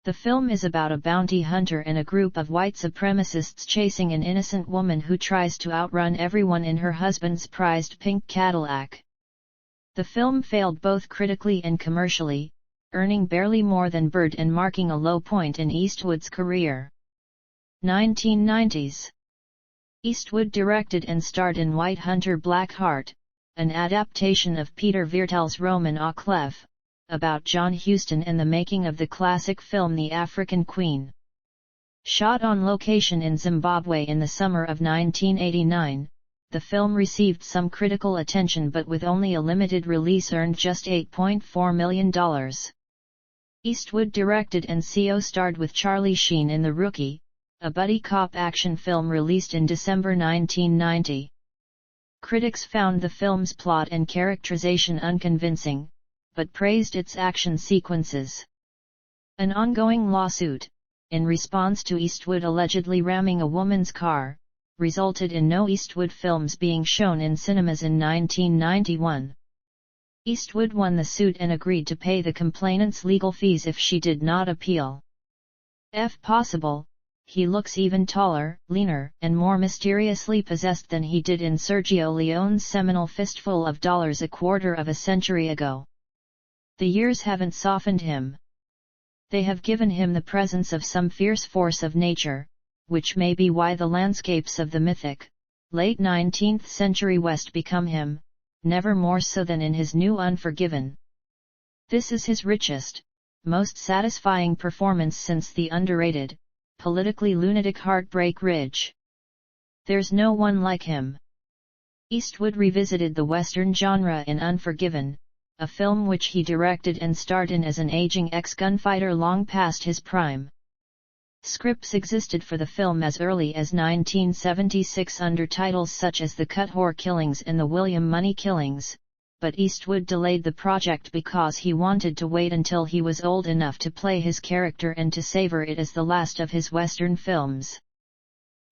The film is about a bounty hunter and a group of white supremacists chasing an innocent woman who tries to outrun everyone in her husband's prized pink Cadillac. The film failed both critically and commercially, earning barely more than Bird and marking a low point in Eastwood's career. 1990s. Eastwood directed and starred in White Hunter Black Heart, an adaptation of Peter Viertel's roman Au Clef, about John Huston and the making of the classic film The African Queen. Shot on location in Zimbabwe in the summer of 1989, the film received some critical attention but with only a limited release earned just $8.4 million. Eastwood directed and co-starred with Charlie Sheen in The Rookie, a buddy cop action film released in December 1990. Critics found the film's plot and characterization unconvincing, but praised its action sequences. An ongoing lawsuit, in response to Eastwood allegedly ramming a woman's car, resulted in no Eastwood films being shown in cinemas in 1991. Eastwood won the suit and agreed to pay the complainant's legal fees if she did not appeal. If possible, he looks even taller, leaner, and more mysteriously possessed than he did in Sergio Leone's seminal Fistful of Dollars a quarter of a century ago. The years haven't softened him. They have given him the presence of some fierce force of nature, which may be why the landscapes of the mythic, late 19th century West become him, never more so than in his new Unforgiven. This is his richest, most satisfying performance since the underrated, politically lunatic Heartbreak Ridge. There's no one like him. Eastwood revisited the Western genre in Unforgiven, a film which he directed and starred in as an aging ex-gunfighter long past his prime. Scripts existed for the film as early as 1976 under titles such as The Cut-Whore Killings and The William Money Killings, but Eastwood delayed the project because he wanted to wait until he was old enough to play his character and to savor it as the last of his Western films.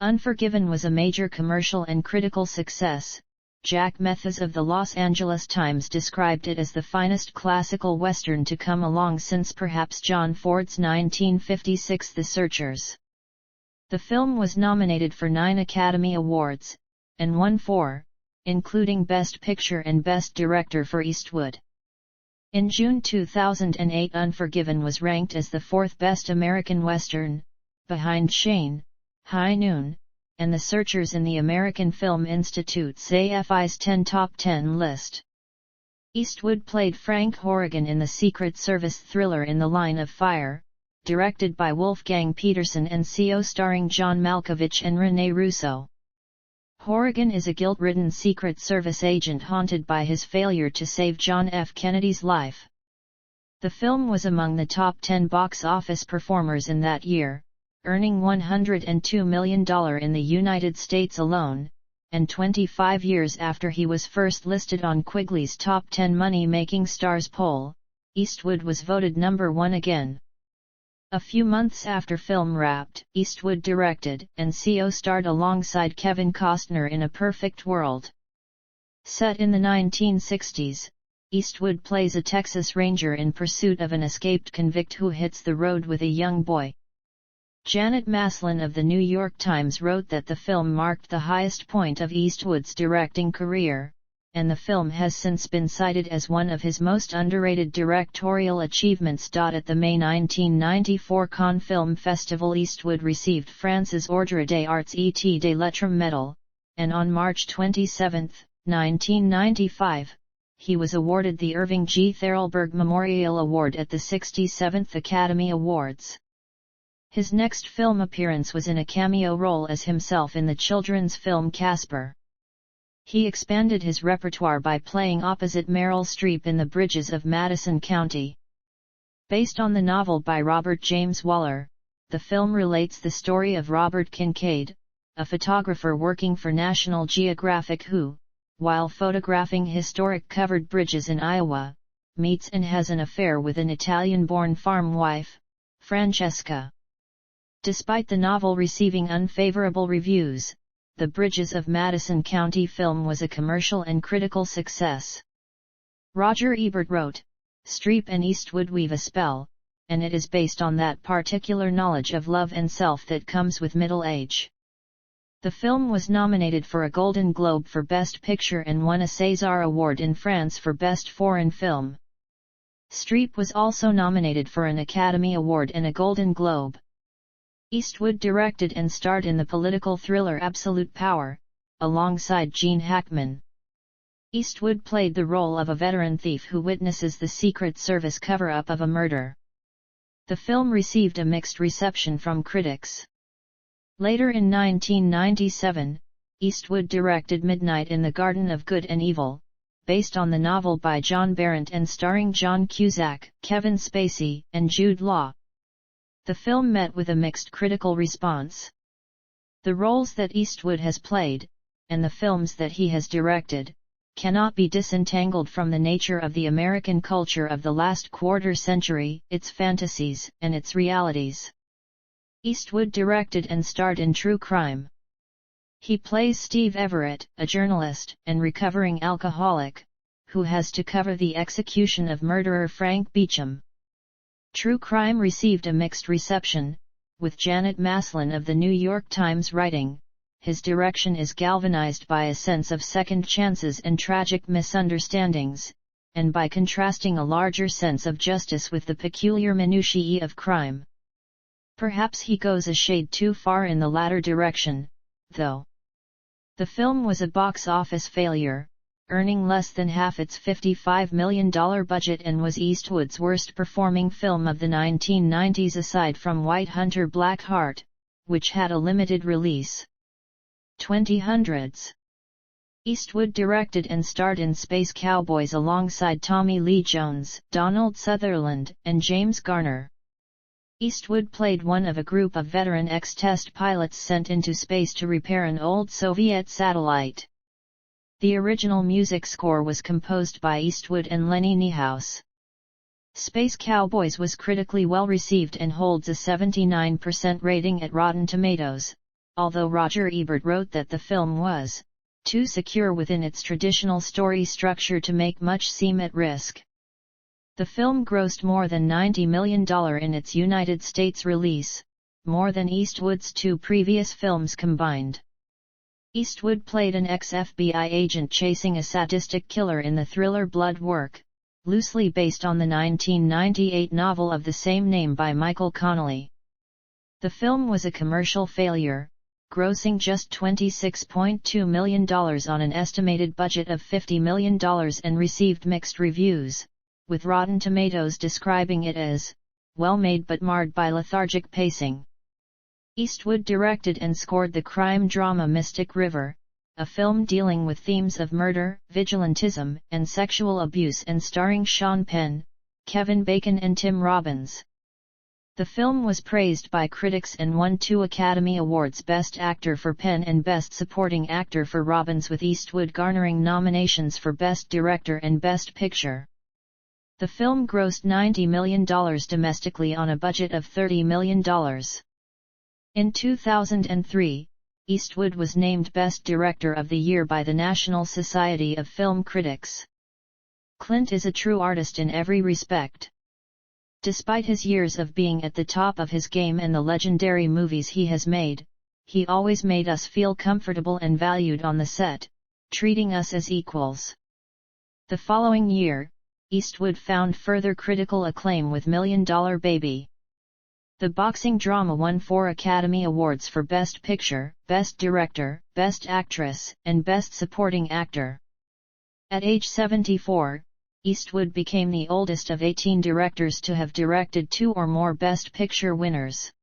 Unforgiven was a major commercial and critical success. Jack Methus of the Los Angeles Times described it as the finest classical Western to come along since perhaps John Ford's 1956 The Searchers. The film was nominated for 9 Academy Awards, and won 4, including Best Picture and Best Director for Eastwood. In June 2008, Unforgiven was ranked as the 4th best American Western, behind Shane, High Noon, and The Searchers in the American Film Institute's AFI's 10 Top 10 list. Eastwood played Frank Horrigan in the Secret Service thriller In the Line of Fire, directed by Wolfgang Peterson and co-starring John Malkovich and Rene Russo. Horrigan is a guilt-ridden Secret Service agent haunted by his failure to save John F. Kennedy's life. The film was among the top 10 box office performers in that year, earning $102 million in the United States alone, and 25 years after he was first listed on Quigley's Top 10 Money-Making Stars poll, Eastwood was voted number 1 again. A few months after film wrapped, Eastwood directed and co-starred alongside Kevin Costner in A Perfect World. Set in the 1960s, Eastwood plays a Texas Ranger in pursuit of an escaped convict who hits the road with a young boy. Janet Maslin of The New York Times wrote that the film marked the highest point of Eastwood's directing career, and the film has since been cited as one of his most underrated directorial achievements. At the May 1994 Cannes Film Festival, Eastwood received France's Ordre des Arts et des Lettres Medal, and on March 27, 1995, he was awarded the Irving G. Tharelberg Memorial Award at the 67th Academy Awards. His next film appearance was in a cameo role as himself in the children's film Casper. He expanded his repertoire by playing opposite Meryl Streep in The Bridges of Madison County. Based on the novel by Robert James Waller, the film relates the story of Robert Kincaid, a photographer working for National Geographic who, while photographing historic covered bridges in Iowa, meets and has an affair with an Italian-born farm wife, Francesca. Despite the novel receiving unfavorable reviews, The Bridges of Madison County film was a commercial and critical success. Roger Ebert wrote, "Streep and Eastwood weave a spell, and it is based on that particular knowledge of love and self that comes with middle age." The film was nominated for a Golden Globe for Best Picture and won a César Award in France for Best Foreign Film. Streep was also nominated for an Academy Award and a Golden Globe. Eastwood directed and starred in the political thriller Absolute Power, alongside Gene Hackman. Eastwood played the role of a veteran thief who witnesses the Secret Service cover-up of a murder. The film received a mixed reception from critics. Later in 1997, Eastwood directed Midnight in the Garden of Good and Evil, based on the novel by John Berendt and starring John Cusack, Kevin Spacey, and Jude Law. The film met with a mixed critical response. The roles that Eastwood has played, and the films that he has directed, cannot be disentangled from the nature of the American culture of the last quarter century, its fantasies and its realities. Eastwood directed and starred in true crime. He plays Steve Everett, a journalist and recovering alcoholic, who has to cover the execution of murderer Frank Beecham. True Crime received a mixed reception, with Janet Maslin of the New York Times writing, "His direction is galvanized by a sense of second chances and tragic misunderstandings, and by contrasting a larger sense of justice with the peculiar minutiae of crime." Perhaps he goes a shade too far in the latter direction, though. The film was a box office failure, earning less than half its $55 million budget and was Eastwood's worst-performing film of the 1990s aside from White Hunter Black Heart, which had a limited release. 2000s. Eastwood directed and starred in Space Cowboys alongside Tommy Lee Jones, Donald Sutherland, and James Garner. Eastwood played one of a group of veteran ex-test pilots sent into space to repair an old Soviet satellite. The original music score was composed by Eastwood and Lenny Niehaus. Space Cowboys was critically well received and holds a 79% rating at Rotten Tomatoes, although Roger Ebert wrote that the film was too secure within its traditional story structure to make much seem at risk. The film grossed more than $90 million in its United States release, more than Eastwood's two previous films combined. Eastwood played an ex-FBI agent chasing a sadistic killer in the thriller Blood Work, loosely based on the 1998 novel of the same name by Michael Connelly. The film was a commercial failure, grossing just $26.2 million on an estimated budget of $50 million and received mixed reviews, with Rotten Tomatoes describing it as well-made but marred by lethargic pacing. Eastwood directed and scored the crime drama Mystic River, a film dealing with themes of murder, vigilantism, and sexual abuse and starring Sean Penn, Kevin Bacon and Tim Robbins. The film was praised by critics and won 2 Academy Awards: Best Actor for Penn and Best Supporting Actor for Robbins, with Eastwood garnering nominations for Best Director and Best Picture. The film grossed $90 million domestically on a budget of $30 million. In 2003, Eastwood was named Best Director of the Year by the National Society of Film Critics. Clint is a true artist in every respect. Despite his years of being at the top of his game and the legendary movies he has made, he always made us feel comfortable and valued on the set, treating us as equals. The following year, Eastwood found further critical acclaim with $1 Million Baby. The boxing drama won 4 Academy Awards for Best Picture, Best Director, Best Actress, and Best Supporting Actor. At age 74, Eastwood became the oldest of 18 directors to have directed 2 or more Best Picture winners.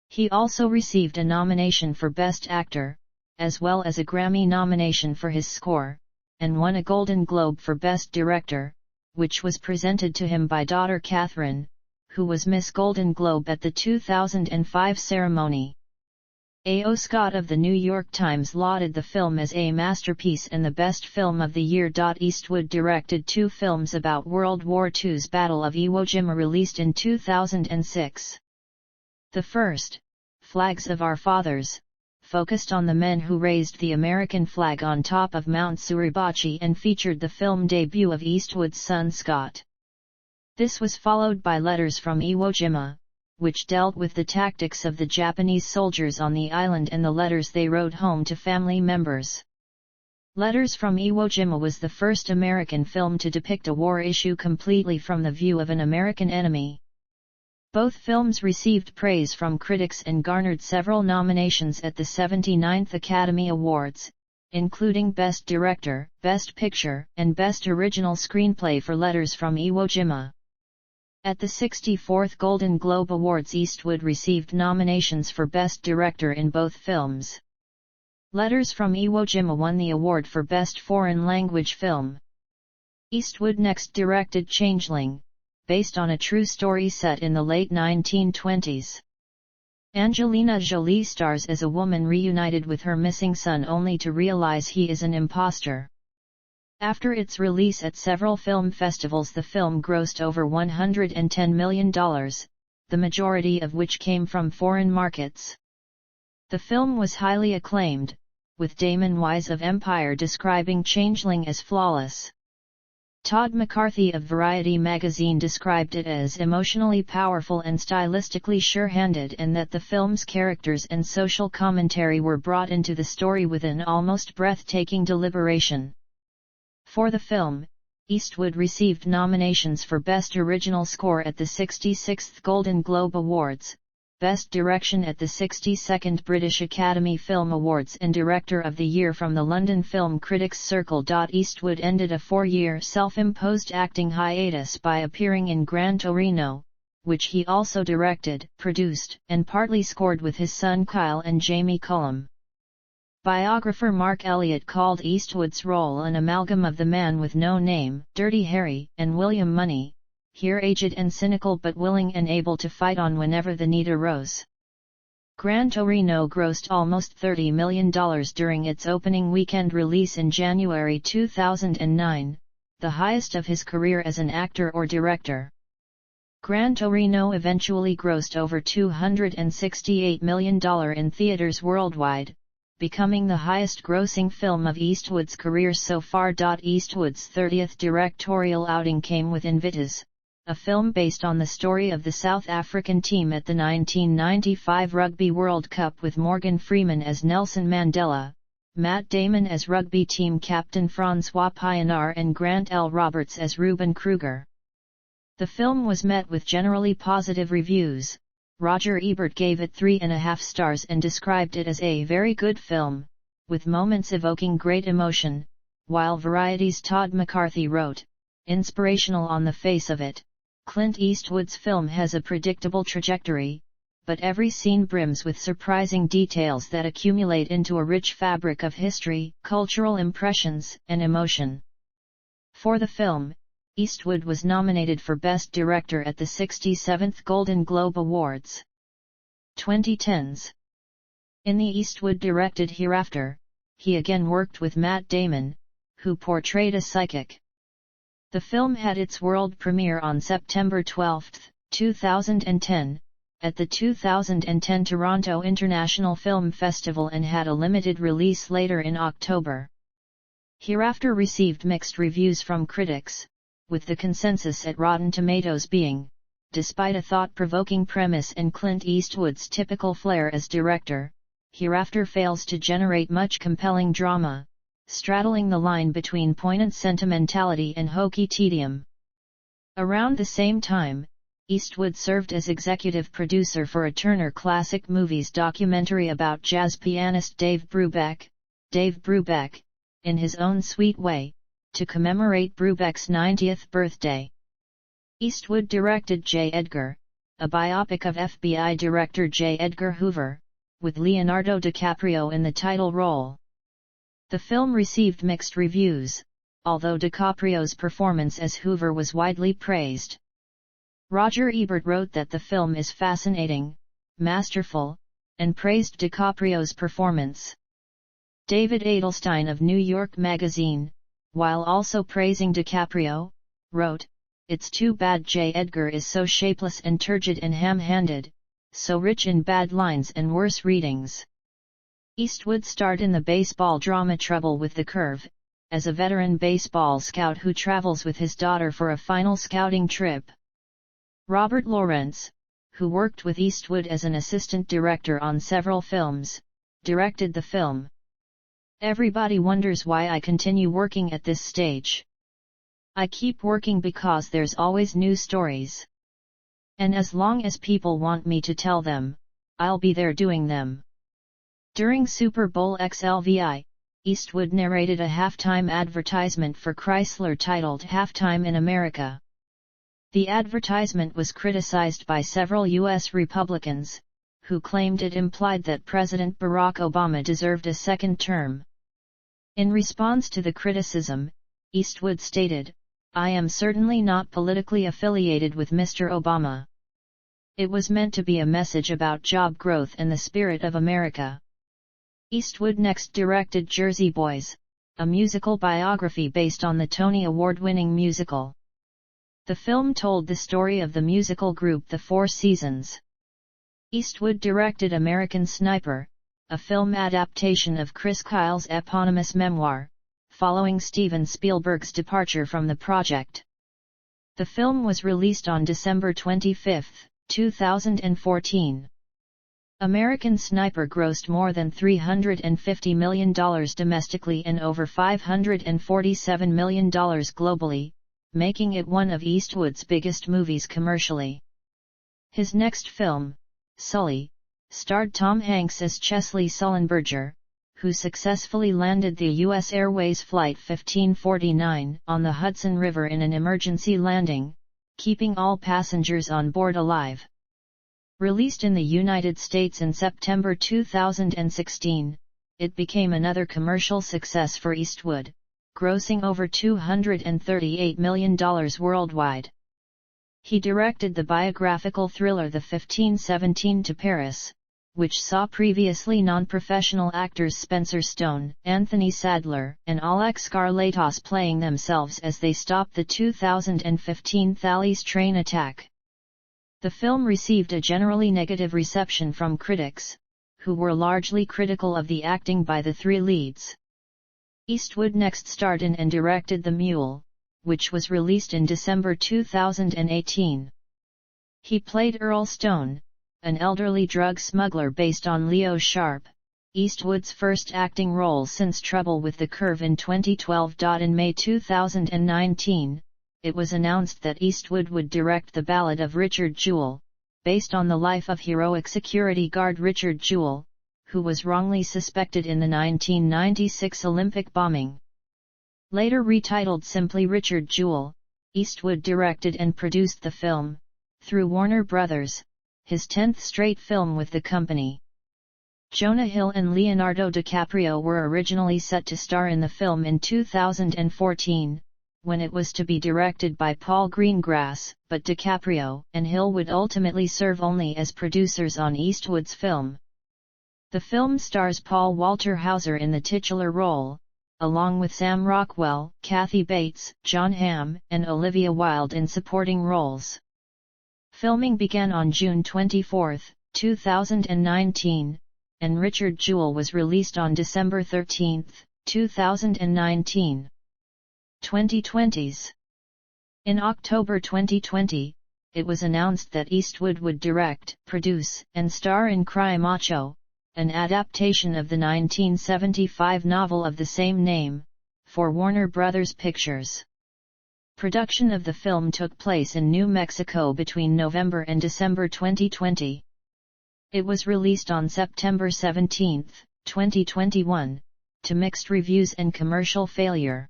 He also received a nomination for Best Actor, as well as a Grammy nomination for his score, and won a Golden Globe for Best Director, which was presented to him by daughter Catherine, who was Miss Golden Globe at the 2005 ceremony. A.O. Scott of the New York Times lauded the film as a masterpiece and the best film of the year. Eastwood directed 2 films about World War II's Battle of Iwo Jima, released in 2006. The first, Flags of Our Fathers, focused on the men who raised the American flag on top of Mount Suribachi and featured the film debut of Eastwood's son Scott. This was followed by Letters from Iwo Jima, which dealt with the tactics of the Japanese soldiers on the island and the letters they wrote home to family members. Letters from Iwo Jima was the first American film to depict a war issue completely from the view of an American enemy. Both films received praise from critics and garnered several nominations at the 79th Academy Awards, including Best Director, Best Picture, and Best Original Screenplay for Letters from Iwo Jima. At the 64th Golden Globe Awards, Eastwood received nominations for Best Director in both films. Letters from Iwo Jima won the award for Best Foreign Language Film. Eastwood next directed Changeling, based on a true story set in the late 1920s. Angelina Jolie stars as a woman reunited with her missing son only to realize he is an imposter. After its release at several film festivals, the film grossed over $110 million, the majority of which came from foreign markets. The film was highly acclaimed, with Damon Wise of Empire describing Changeling as flawless. Todd McCarthy of Variety magazine described it as emotionally powerful and stylistically sure-handed, and that the film's characters and social commentary were brought into the story with an almost breathtaking deliberation. For the film, Eastwood received nominations for Best Original Score at the 66th Golden Globe Awards, Best Direction at the 62nd British Academy Film Awards, and Director of the Year from the London Film Critics Circle. Eastwood ended a 4-year self-imposed acting hiatus by appearing in Gran Torino, which he also directed, produced, and partly scored with his son Kyle and Jamie Cullum. Biographer Mark Elliott called Eastwood's role an amalgam of The Man with No Name, Dirty Harry, and William Money, here aged and cynical but willing and able to fight on whenever the need arose. Gran Torino grossed almost $30 million during its opening weekend release in January 2009, the highest of his career as an actor or director. Gran Torino eventually grossed over $268 million in theaters worldwide, becoming the highest-grossing film of Eastwood's career so far. Eastwood's 30th directorial outing came with Invictus, a film based on the story of the South African team at the 1995 Rugby World Cup, with Morgan Freeman as Nelson Mandela, Matt Damon as rugby team captain Francois Pienaar, and Grant L. Roberts as Reuben Kruger. The film was met with generally positive reviews. Roger Ebert gave it 3.5 stars and described it as a very good film, with moments evoking great emotion, while Variety's Todd McCarthy wrote, "Inspirational on the face of it, Clint Eastwood's film has a predictable trajectory, but every scene brims with surprising details that accumulate into a rich fabric of history, cultural impressions, and emotion." For the film, Eastwood was nominated for Best Director at the 67th Golden Globe Awards. 2010s. In the Eastwood-directed Hereafter, he again worked with Matt Damon, who portrayed a psychic. The film had its world premiere on September 12, 2010, at the 2010 Toronto International Film Festival and had a limited release later in October. Hereafter received mixed reviews from critics, with the consensus at Rotten Tomatoes being, despite a thought-provoking premise and Clint Eastwood's typical flair as director, Hereafter fails to generate much compelling drama, straddling the line between poignant sentimentality and hokey tedium. Around the same time, Eastwood served as executive producer for a Turner Classic Movies documentary about jazz pianist Dave Brubeck, in his own sweet way, to commemorate Brubeck's 90th birthday. Eastwood directed J. Edgar, a biopic of FBI Director J. Edgar Hoover, with Leonardo DiCaprio in the title role. The film received mixed reviews, although DiCaprio's performance as Hoover was widely praised. Roger Ebert wrote that the film is fascinating, masterful, and praised DiCaprio's performance. David Edelstein of New York Magazine, while also praising DiCaprio, wrote, "It's too bad J. Edgar is so shapeless and turgid and ham-handed, so rich in bad lines and worse readings." Eastwood starred in the baseball drama Trouble with the Curve, as a veteran baseball scout who travels with his daughter for a final scouting trip. Robert Lawrence, who worked with Eastwood as an assistant director on several films, directed the film. "Everybody wonders why I continue working at this stage. I keep working because there's always new stories. And as long as people want me to tell them, I'll be there doing them. During Super Bowl XLVI, Eastwood narrated a halftime advertisement for Chrysler titled Halftime in America. The advertisement was criticized by several U.S. Republicans, who claimed it implied that President Barack Obama deserved a second term. In response to the criticism, Eastwood stated, "I am certainly not politically affiliated with Mr. Obama. It was meant to be a message about job growth and the spirit of America." Eastwood next directed Jersey Boys, a musical biography based on the Tony Award-winning musical. The film told the story of the musical group The Four Seasons. Eastwood directed American Sniper, a film adaptation of Chris Kyle's eponymous memoir, following Steven Spielberg's departure from the project. The film was released on December 25, 2014. American Sniper grossed more than $350 million domestically and over $547 million globally, making it one of Eastwood's biggest movies commercially. His next film, Sully, starred Tom Hanks as Chesley Sullenberger, who successfully landed the U.S. Airways Flight 1549 on the Hudson River in an emergency landing, keeping all passengers on board alive. Released in the United States in September 2016, it became another commercial success for Eastwood, grossing over $238 million worldwide. He directed the biographical thriller The 1517 to Paris, which saw previously non-professional actors Spencer Stone, Anthony Sadler, and Alex Skarlatos playing themselves as they stopped the 2015 Thalys train attack. The film received a generally negative reception from critics, who were largely critical of the acting by the three leads. Eastwood next starred in and directed The Mule, which was released in December 2018. He played Earl Stone, an elderly drug smuggler based on Leo Sharp, Eastwood's first acting role since Trouble with the Curve in 2012. In May 2019, it was announced that Eastwood would direct The Ballad of Richard Jewell, based on the life of heroic security guard Richard Jewell, who was wrongly suspected in the 1996 Olympic bombing. Later retitled simply Richard Jewell, Eastwood directed and produced the film, through Warner Brothers, his 10th straight film with the company. Jonah Hill and Leonardo DiCaprio were originally set to star in the film in 2014, when it was to be directed by Paul Greengrass, but DiCaprio and Hill would ultimately serve only as producers on Eastwood's film. The film stars Paul Walter Hauser in the titular role, along with Sam Rockwell, Kathy Bates, Jon Hamm, and Olivia Wilde in supporting roles. Filming began on June 24, 2019, and Richard Jewell was released on December 13, 2019. 2020s. In October 2020, it was announced that Eastwood would direct, produce, and star in Cry Macho, an adaptation of the 1975 novel of the same name, for Warner Brothers Pictures. Production of the film took place in New Mexico between November and December 2020. It was released on September 17, 2021, to mixed reviews and commercial failure.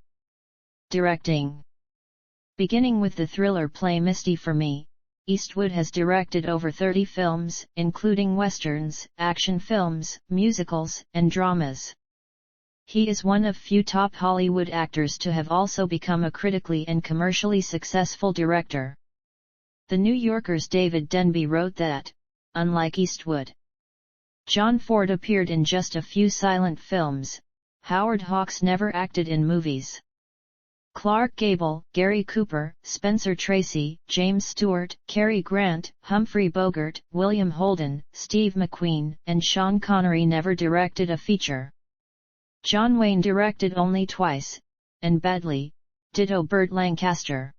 Directing. Beginning with the thriller play Misty for Me, Eastwood has directed over 30 films, including westerns, action films, musicals, and dramas. He is one of few top Hollywood actors to have also become a critically and commercially successful director. The New Yorker's David Denby wrote that, unlike Eastwood, John Ford appeared in just a few silent films, Howard Hawks never acted in movies. Clark Gable, Gary Cooper, Spencer Tracy, James Stewart, Cary Grant, Humphrey Bogart, William Holden, Steve McQueen, and Sean Connery never directed a feature. John Wayne directed only twice, and badly, ditto Burt Lancaster.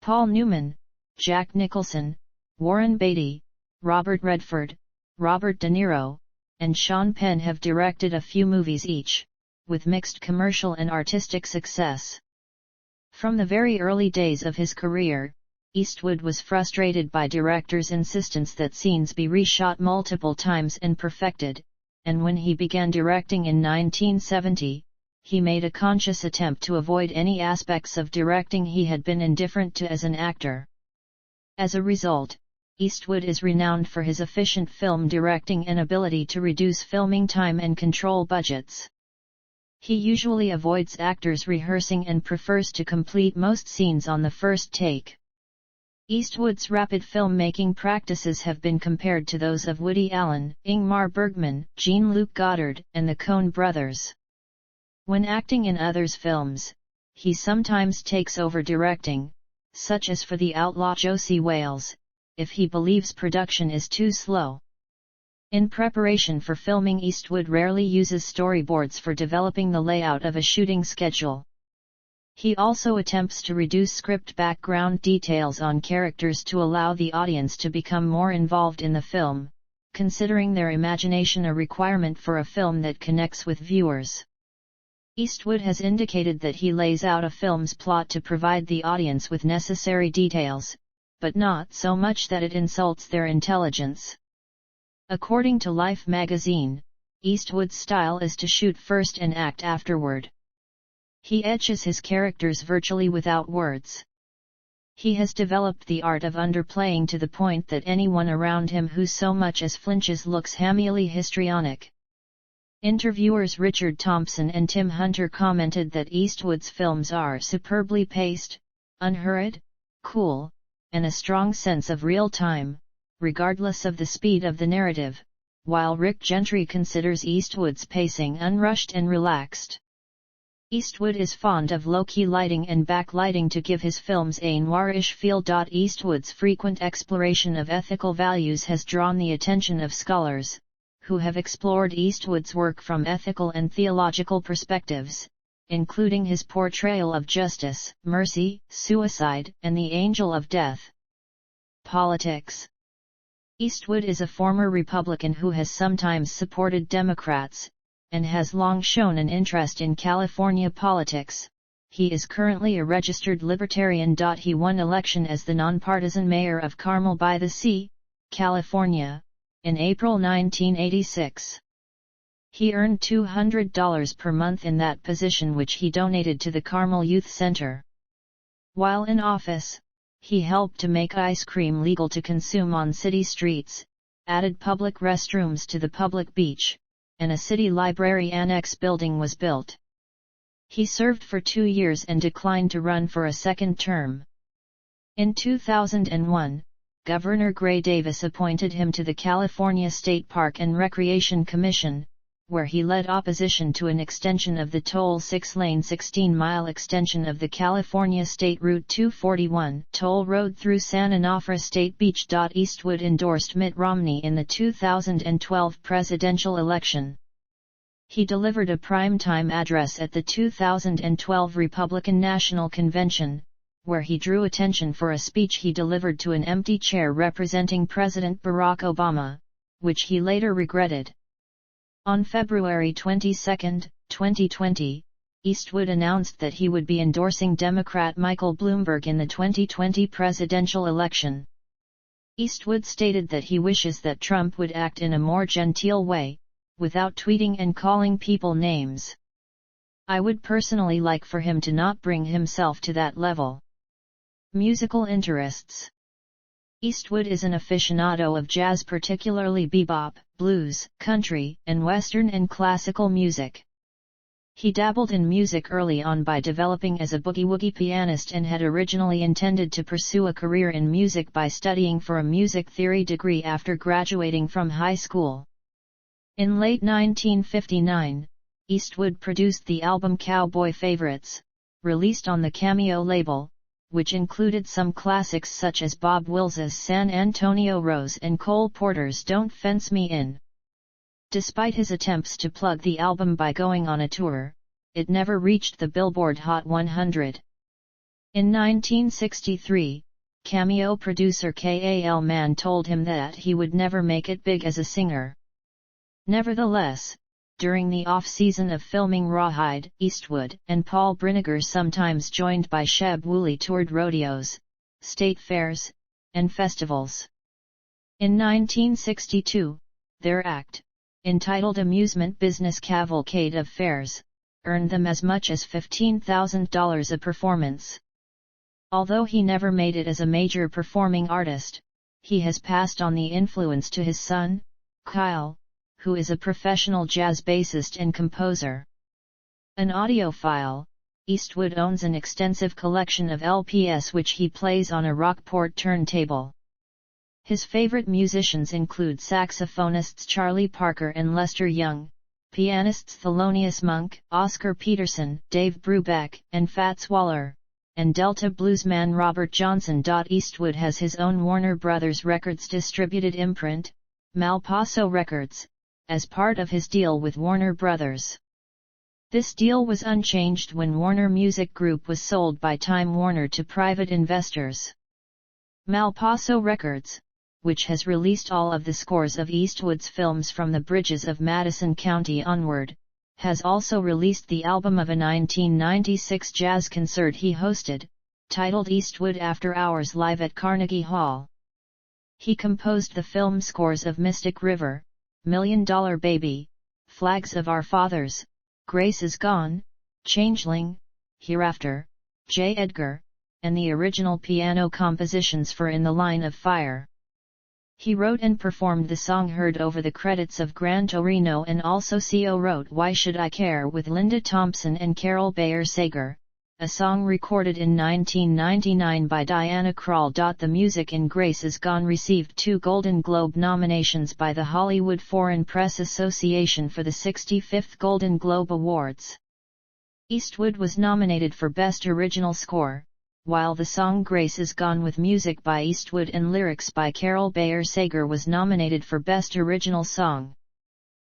Paul Newman, Jack Nicholson, Warren Beatty, Robert Redford, Robert De Niro, and Sean Penn have directed a few movies each, with mixed commercial and artistic success. From the very early days of his career, Eastwood was frustrated by directors' insistence that scenes be reshot multiple times and perfected, and when he began directing in 1970, he made a conscious attempt to avoid any aspects of directing he had been indifferent to as an actor. As a result, Eastwood is renowned for his efficient film directing and ability to reduce filming time and control budgets. He usually avoids actors rehearsing and prefers to complete most scenes on the first take. Eastwood's rapid filmmaking practices have been compared to those of Woody Allen, Ingmar Bergman, Jean-Luc Godard, and the Coen brothers. When acting in others' films, he sometimes takes over directing, such as for The Outlaw Josie Wales, if he believes production is too slow. In preparation for filming, Eastwood rarely uses storyboards for developing the layout of a shooting schedule. He also attempts to reduce script background details on characters to allow the audience to become more involved in the film, considering their imagination a requirement for a film that connects with viewers. Eastwood has indicated that he lays out a film's plot to provide the audience with necessary details, but not so much that it insults their intelligence. According to Life magazine, Eastwood's style is to shoot first and act afterward. He etches his characters virtually without words. He has developed the art of underplaying to the point that anyone around him who so much as flinches looks hamily histrionic. Interviewers Richard Thompson and Tim Hunter commented that Eastwood's films are superbly paced, unhurried, cool, and a strong sense of real time, regardless of the speed of the narrative, while Rick Gentry considers Eastwood's pacing unrushed and relaxed. Eastwood is fond of low-key lighting and backlighting to give his films a noirish feel. Eastwood's frequent exploration of ethical values has drawn the attention of scholars, who have explored Eastwood's work from ethical and theological perspectives, including his portrayal of justice, mercy, suicide, and the angel of death. Politics. Eastwood is a former Republican who has sometimes supported Democrats, and has long shown an interest in California politics. He is currently a registered Libertarian. He won election as the nonpartisan mayor of Carmel by the Sea, California, in April 1986. He earned $200 per month in that position, which he donated to the Carmel Youth Center. While in office, he helped to make ice cream legal to consume on city streets, added public restrooms to the public beach, and a city library annex building was built. He served for 2 years and declined to run for a second term. In 2001, Governor Gray Davis appointed him to the California State Park and Recreation Commission, where he led opposition to an extension of the toll 6-lane 16-mile extension of the California State Route 241 toll road through San Onofre State Beach. Eastwood endorsed Mitt Romney in the 2012 presidential election. He delivered a primetime address at the 2012 Republican National Convention, where he drew attention for a speech he delivered to an empty chair representing President Barack Obama, which he later regretted. On February 22, 2020, Eastwood announced that he would be endorsing Democrat Michael Bloomberg in the 2020 presidential election. Eastwood stated that he wishes that Trump would act in a more genteel way, without tweeting and calling people names. I would personally like for him to not bring himself to that level. Musical interests. Eastwood is an aficionado of jazz, particularly bebop, blues, country, and western and classical music. He dabbled in music early on by developing as a boogie-woogie pianist and had originally intended to pursue a career in music by studying for a music theory degree after graduating from high school. In late 1959, Eastwood produced the album Cowboy Favorites, released on the Cameo label, which included some classics such as Bob Wills's San Antonio Rose and Cole Porter's Don't Fence Me In. Despite his attempts to plug the album by going on a tour, it never reached the Billboard Hot 100. In 1963, Cameo producer K.A.L. Mann told him that he would never make it big as a singer. Nevertheless, during the off-season of filming Rawhide, Eastwood and Paul Brinegar, sometimes joined by Sheb Woolley, toured rodeos, state fairs, and festivals. In 1962, their act, entitled Amusement Business Cavalcade of Fairs, earned them as much as $15,000 a performance. Although he never made it as a major performing artist, he has passed on the influence to his son, Kyle, who is a professional jazz bassist and composer. An audiophile, Eastwood owns an extensive collection of LPs which he plays on a Rockport turntable. His favorite musicians include saxophonists Charlie Parker and Lester Young, pianists Thelonious Monk, Oscar Peterson, Dave Brubeck, and Fats Waller, and Delta bluesman Robert Johnson. Eastwood has his own Warner Brothers Records distributed imprint, Malpaso Records, as part of his deal with Warner Brothers. This deal was unchanged when Warner Music Group was sold by Time Warner to private investors. Malpaso Records, which has released all of the scores of Eastwood's films from The Bridges of Madison County onward, has also released the album of a 1996 jazz concert he hosted, titled Eastwood After Hours Live at Carnegie Hall. He composed the film scores of Mystic River, $1 Million Baby, Flags of Our Fathers, Grace Is Gone, Changeling, Hereafter, J. Edgar, and the original piano compositions for In the Line of Fire. He wrote and performed the song heard over the credits of Gran Torino, and also co-wrote Why Should I Care with Linda Thompson and Carol Bayer Sager, a song recorded in 1999 by Diana Krall. The music in Grace Is Gone received 2 Golden Globe nominations by the Hollywood Foreign Press Association for the 65th Golden Globe Awards. Eastwood was nominated for Best Original Score, while the song Grace Is Gone with music by Eastwood and lyrics by Carol Bayer Sager was nominated for Best Original Song.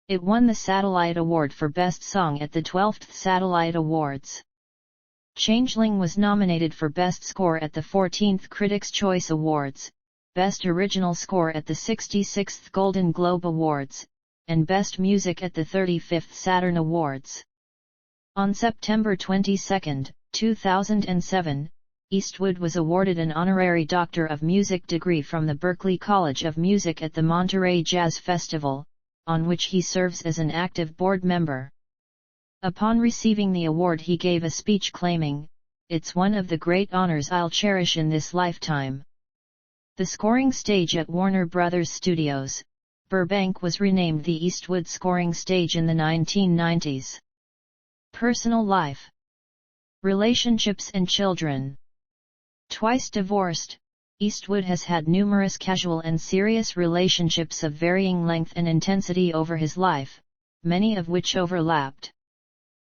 It won the Satellite Award for Best Song at the 12th Satellite Awards. Changeling was nominated for Best Score at the 14th Critics' Choice Awards, Best Original Score at the 66th Golden Globe Awards, and Best Music at the 35th Saturn Awards. On September 22, 2007, Eastwood was awarded an honorary Doctor of Music degree from the Berklee College of Music at the Monterey Jazz Festival, on which he serves as an active board member. Upon receiving the award, he gave a speech claiming, "It's one of the great honors I'll cherish in this lifetime." The scoring stage at Warner Brothers Studios, Burbank was renamed the Eastwood Scoring Stage in the 1990s. Personal life. Relationships and children. Twice divorced, Eastwood has had numerous casual and serious relationships of varying length and intensity over his life, many of which overlapped.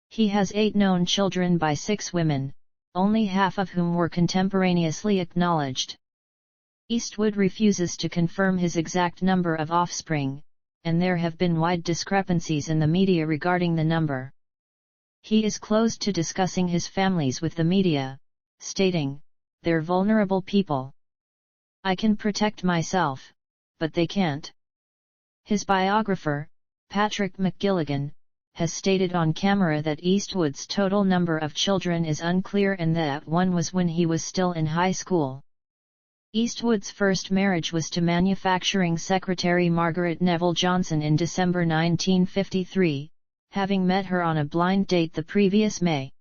He has 8 known children by 6 women, only half of whom were contemporaneously acknowledged. Eastwood refuses to confirm his exact number of offspring, and there have been wide discrepancies in the media regarding the number. He is closed to discussing his families with the media, stating, "They're vulnerable people. I can protect myself, but they can't." His biographer, Patrick McGilligan, has stated on camera that Eastwood's total number of children is unclear and that one was when he was still in high school. Eastwood's first marriage was to manufacturing secretary Margaret Neville Johnson in December 1953, having met her on a blind date the previous May.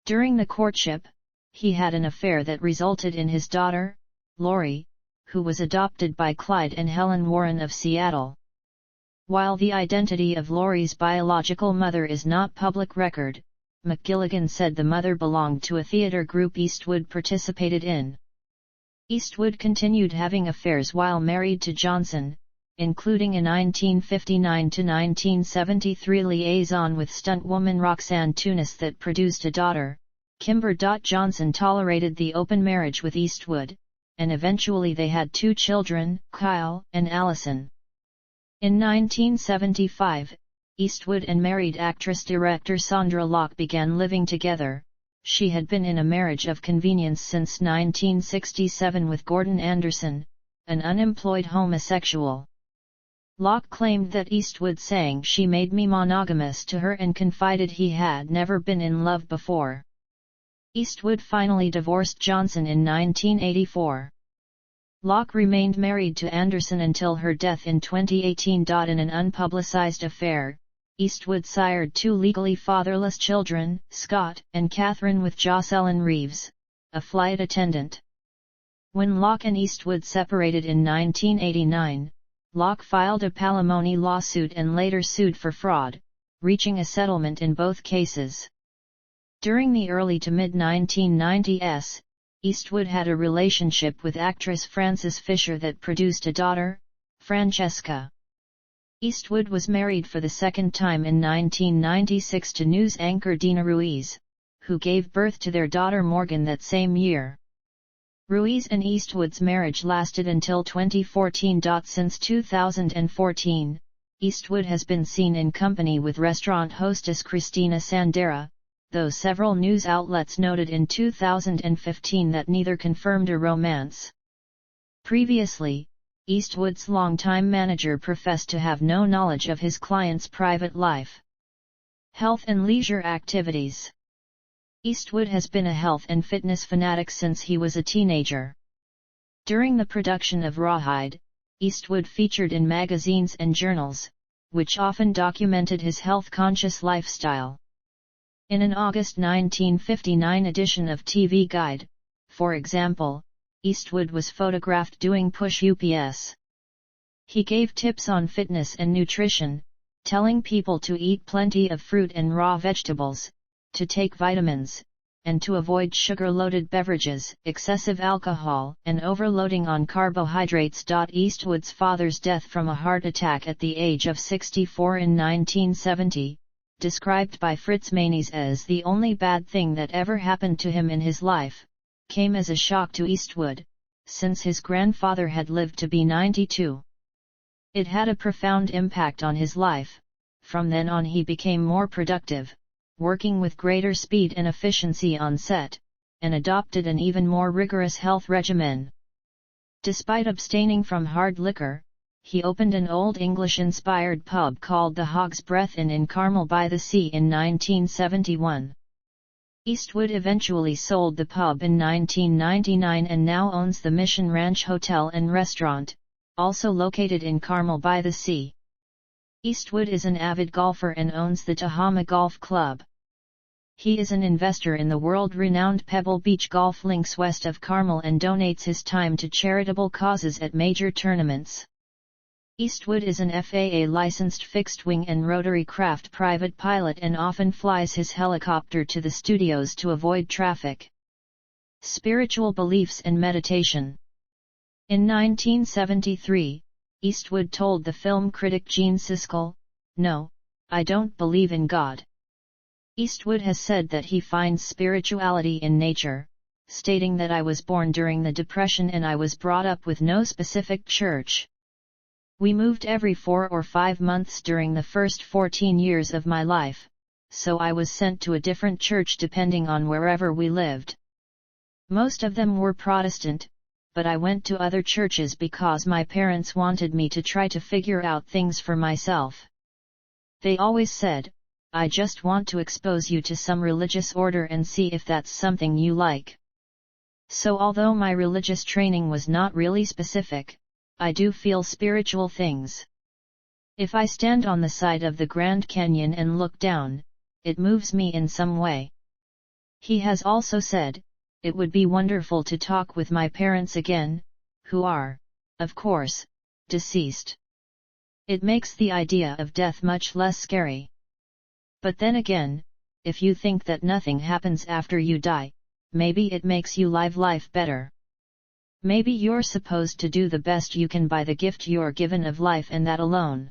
During the courtship, he had an affair that resulted in his daughter, Lori, who was adopted by Clyde and Helen Warren of Seattle. While the identity of Lori's biological mother is not public record, McGilligan said the mother belonged to a theater group Eastwood participated in. Eastwood continued having affairs while married to Johnson, including a 1959–1973 liaison with stuntwoman Roxanne Tunis that produced a daughter. Kimber. Johnson tolerated the open marriage with Eastwood, and eventually they had 2 children, Kyle and Allison. In 1975, Eastwood and married actress-director Sondra Locke began living together. She had been in a marriage of convenience since 1967 with Gordon Anderson, an unemployed homosexual. Locke claimed that Eastwood sang "She made me monogamous" to her and confided he had never been in love before. Eastwood finally divorced Johnson in 1984. Locke remained married to Anderson until her death in 2018. In an unpublicized affair, Eastwood sired two legally fatherless children, Scott and Catherine, with Jocelyn Reeves, a flight attendant. When Locke and Eastwood separated in 1989, Locke filed a palimony lawsuit and later sued for fraud, reaching a settlement in both cases. During the early to mid-1990s, Eastwood had a relationship with actress Frances Fisher that produced a daughter, Francesca. Eastwood was married for the second time in 1996 to news anchor Dina Ruiz, who gave birth to their daughter Morgan that same year. Ruiz and Eastwood's marriage lasted until 2014. Since 2014, Eastwood has been seen in company with restaurant hostess Christina Sandera, though several news outlets noted in 2015 that neither confirmed a romance. Previously, Eastwood's longtime manager professed to have no knowledge of his client's private life. Health and leisure activities. Eastwood has been a health and fitness fanatic since he was a teenager. During the production of Rawhide, Eastwood featured in magazines and journals, which often documented his health-conscious lifestyle. In an August 1959 edition of TV Guide, for example, Eastwood was photographed doing push-ups. He gave tips on fitness and nutrition, telling people to eat plenty of fruit and raw vegetables, to take vitamins, and to avoid sugar-loaded beverages, excessive alcohol, and overloading on carbohydrates. Eastwood's father's death from a heart attack at the age of 64 in 1970, described by Fritz Maynes as the only bad thing that ever happened to him in his life, came as a shock to Eastwood, since his grandfather had lived to be 92. It had a profound impact on his life. From then on he became more productive, working with greater speed and efficiency on set, and adopted an even more rigorous health regimen. Despite abstaining from hard liquor, he opened an Old English-inspired pub called the Hog's Breath Inn in Carmel by the Sea in 1971. Eastwood eventually sold the pub in 1999 and now owns the Mission Ranch Hotel and Restaurant, also located in Carmel by the Sea. Eastwood is an avid golfer and owns the Tahoma Golf Club. He is an investor in the world-renowned Pebble Beach Golf Links west of Carmel and donates his time to charitable causes at major tournaments. Eastwood is an FAA-licensed fixed-wing and rotary craft private pilot and often flies his helicopter to the studios to avoid traffic. Spiritual beliefs and meditation. In 1973, Eastwood told the film critic Gene Siskel, "No, I don't believe in God." Eastwood has said that he finds spirituality in nature, stating that I was born during the Depression and I was brought up with no specific church. We moved every 4 or 5 months during the first 14 years of my life, so I was sent to a different church depending on wherever we lived. Most of them were Protestant, but I went to other churches because my parents wanted me to try to figure out things for myself. They always said, "I just want to expose you to some religious order and see if that's something you like." So although my religious training was not really specific, I do feel spiritual things. If I stand on the side of the Grand Canyon and look down, it moves me in some way. He has also said, "It would be wonderful to talk with my parents again, who are, of course, deceased. It makes the idea of death much less scary. But then again, if you think that nothing happens after you die, maybe it makes you live life better. Maybe you're supposed to do the best you can by the gift you're given of life and that alone."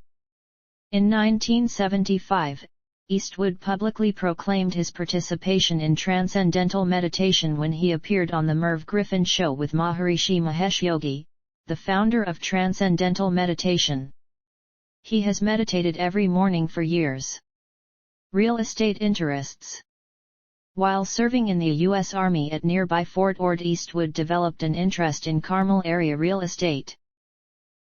In 1975, Eastwood publicly proclaimed his participation in transcendental meditation when he appeared on the Merv Griffin Show with Maharishi Mahesh Yogi, the founder of Transcendental Meditation. He has meditated every morning for years. Real estate interests. While serving in the U.S. Army at nearby Fort Ord, Eastwood developed an interest in Carmel area real estate.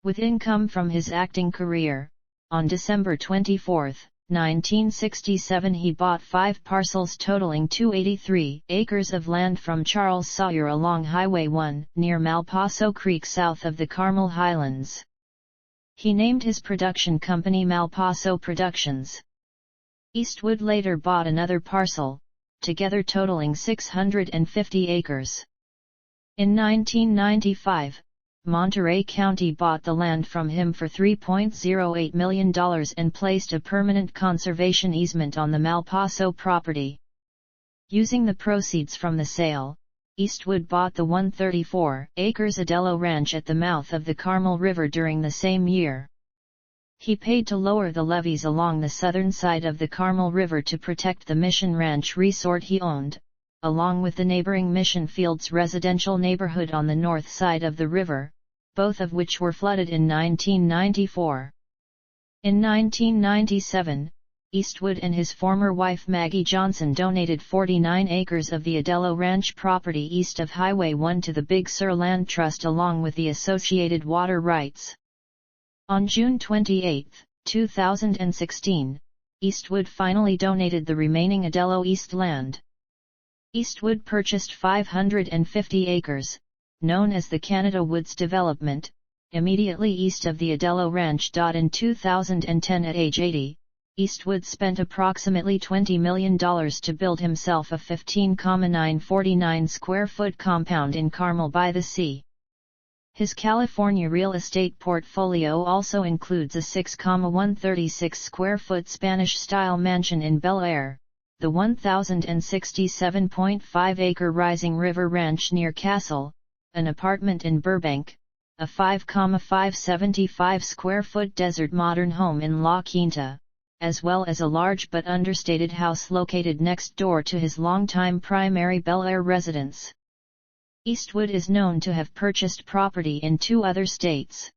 With income from his acting career, on December 24, 1967 he bought 5 parcels totaling 283 acres of land from Charles Sawyer along Highway 1, near Malpaso Creek south of the Carmel Highlands. He named his production company Malpaso Productions. Eastwood later bought another parcel, together totaling 650 acres. In 1995, Monterey County bought the land from him for $3.08 million and placed a permanent conservation easement on the Malpaso property. Using the proceeds from the sale, Eastwood bought the 134 acres Adello Ranch at the mouth of the Carmel River during the same year. He paid to lower the levees along the southern side of the Carmel River to protect the Mission Ranch resort he owned, along with the neighboring Mission Fields residential neighborhood on the north side of the river, both of which were flooded in 1994. In 1997, Eastwood and his former wife Maggie Johnson donated 49 acres of the Adello Ranch property east of Highway 1 to the Big Sur Land Trust along with the associated water rights. On June 28, 2016, Eastwood finally donated the remaining Adello East land. Eastwood purchased 550 acres, known as the Canada Woods Development, immediately east of the Adello Ranch. In 2010 at age 80, Eastwood spent approximately $20 million to build himself a 15,949 square foot compound in Carmel by the Sea. His California real estate portfolio also includes a 6,136 square foot Spanish-style mansion in Bel Air, the 1,067.5-acre Rising River Ranch near Castle, an apartment in Burbank, a 5,575 square foot desert modern home in La Quinta, as well as a large but understated house located next door to his longtime primary Bel Air residence. Eastwood is known to have purchased property in 2 other states.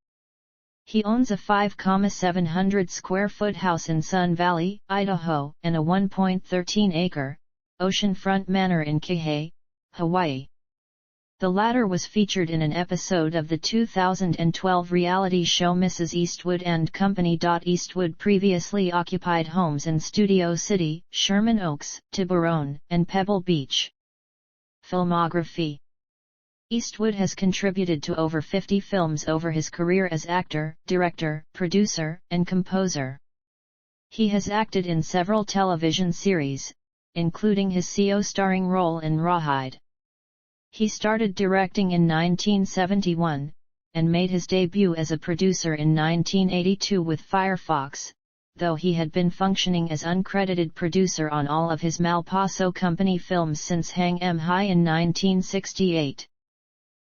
He owns a 5,700 square foot house in Sun Valley, Idaho, and a 1.13-acre, oceanfront manor in Kihei, Hawaii. The latter was featured in an episode of the 2012 reality show Mrs. Eastwood and Company. Eastwood previously occupied homes in Studio City, Sherman Oaks, Tiburon, and Pebble Beach. Filmography. Eastwood has contributed to over 50 films over his career as actor, director, producer, and composer. He has acted in several television series, including his co-starring role in Rawhide. He started directing in 1971, and made his debut as a producer in 1982 with Firefox, though he had been functioning as uncredited producer on all of his Malpaso Company films since Hang 'Em High in 1968.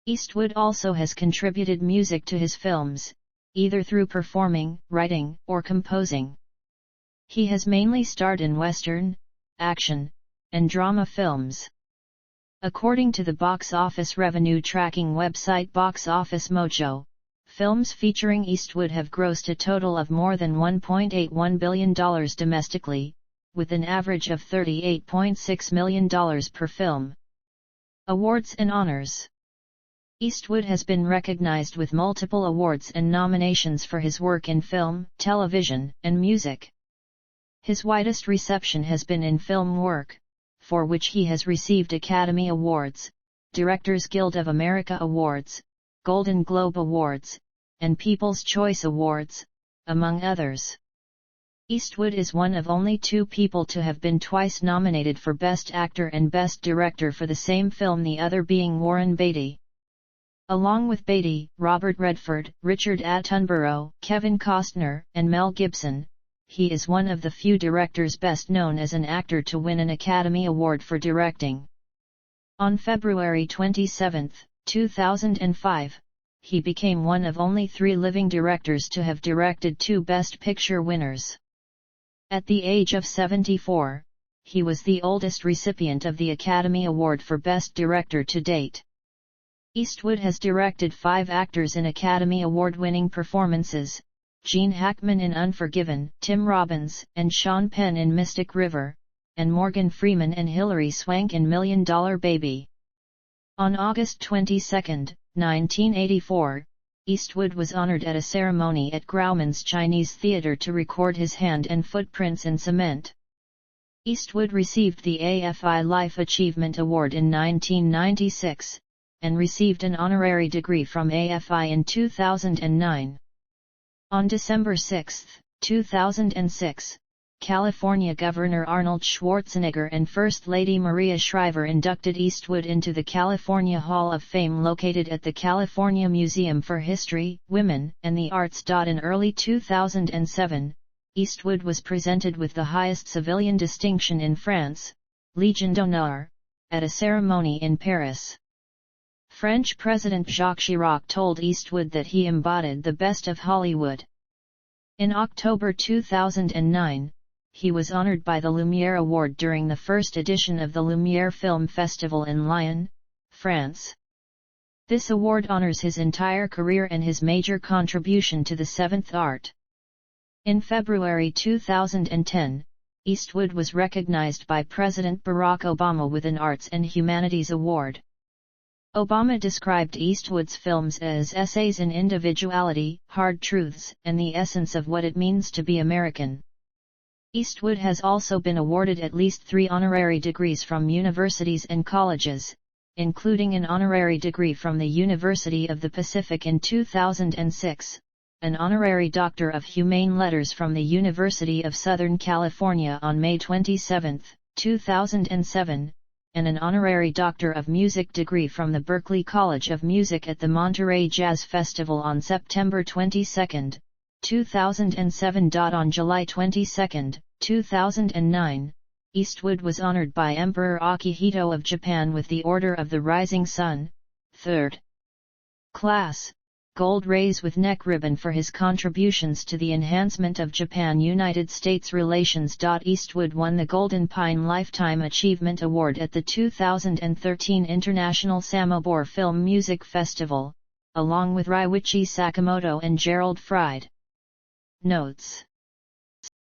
Eastwood also has contributed music to his films, either through performing, writing, or composing. He has mainly starred in Western, action, and drama films. According to the box office revenue tracking website Box Office Mojo, films featuring Eastwood have grossed a total of more than $1.81 billion domestically, with an average of $38.6 million per film. Awards and honors. Eastwood has been recognized with multiple awards and nominations for his work in film, television, and music. His widest reception has been in film work, for which he has received Academy Awards, Directors Guild of America Awards, Golden Globe Awards, and People's Choice Awards, among others. Eastwood is one of only 2 people to have been twice nominated for Best Actor and Best Director for the same film, the other being Warren Beatty. Along with Beatty, Robert Redford, Richard Attenborough, Kevin Costner, and Mel Gibson, he is one of the few directors best known as an actor to win an Academy Award for directing. On February 27, 2005, he became one of only 3 living directors to have directed 2 Best Picture winners. At the age of 74, he was the oldest recipient of the Academy Award for Best Director to date. Eastwood has directed 5 actors in Academy Award-winning performances: Gene Hackman in Unforgiven, Tim Robbins and Sean Penn in Mystic River, and Morgan Freeman and Hilary Swank in $1 Million Baby. On August 22, 1984, Eastwood was honored at a ceremony at Grauman's Chinese Theatre to record his hand and footprints in cement. Eastwood received the AFI Life Achievement Award in 1996, and received an honorary degree from AFI in 2009. On December 6, 2006, California Governor Arnold Schwarzenegger and First Lady Maria Shriver inducted Eastwood into the California Hall of Fame located at the California Museum for History, Women, and the Arts. In early 2007, Eastwood was presented with the highest civilian distinction in France, Légion d'honneur, at a ceremony in Paris. French President Jacques Chirac told Eastwood that he embodied the best of Hollywood. In October 2009, he was honored by the Lumière Award during the first edition of the Lumière Film Festival in Lyon, France. This award honors his entire career and his major contribution to the seventh art. In February 2010, Eastwood was recognized by President Barack Obama with an Arts and Humanities Award. Obama described Eastwood's films as essays in individuality, hard truths, and the essence of what it means to be American. Eastwood has also been awarded at least 3 honorary degrees from universities and colleges, including an honorary degree from the University of the Pacific in 2006, an honorary Doctor of Humane Letters from the University of Southern California on May 27, 2007, and an honorary Doctor of Music degree from the Berklee College of Music at the Monterey Jazz Festival on September 22, 2007. On July 22, 2009, Eastwood was honored by Emperor Akihito of Japan with the Order of the Rising Sun, 3rd class, gold rays with neck ribbon for his contributions to the enhancement of Japan-United States relations. Eastwood won the Golden Pine Lifetime Achievement Award at the 2013 International Samobor Film Music Festival, along with Ryuichi Sakamoto and Gerald Fried. Notes.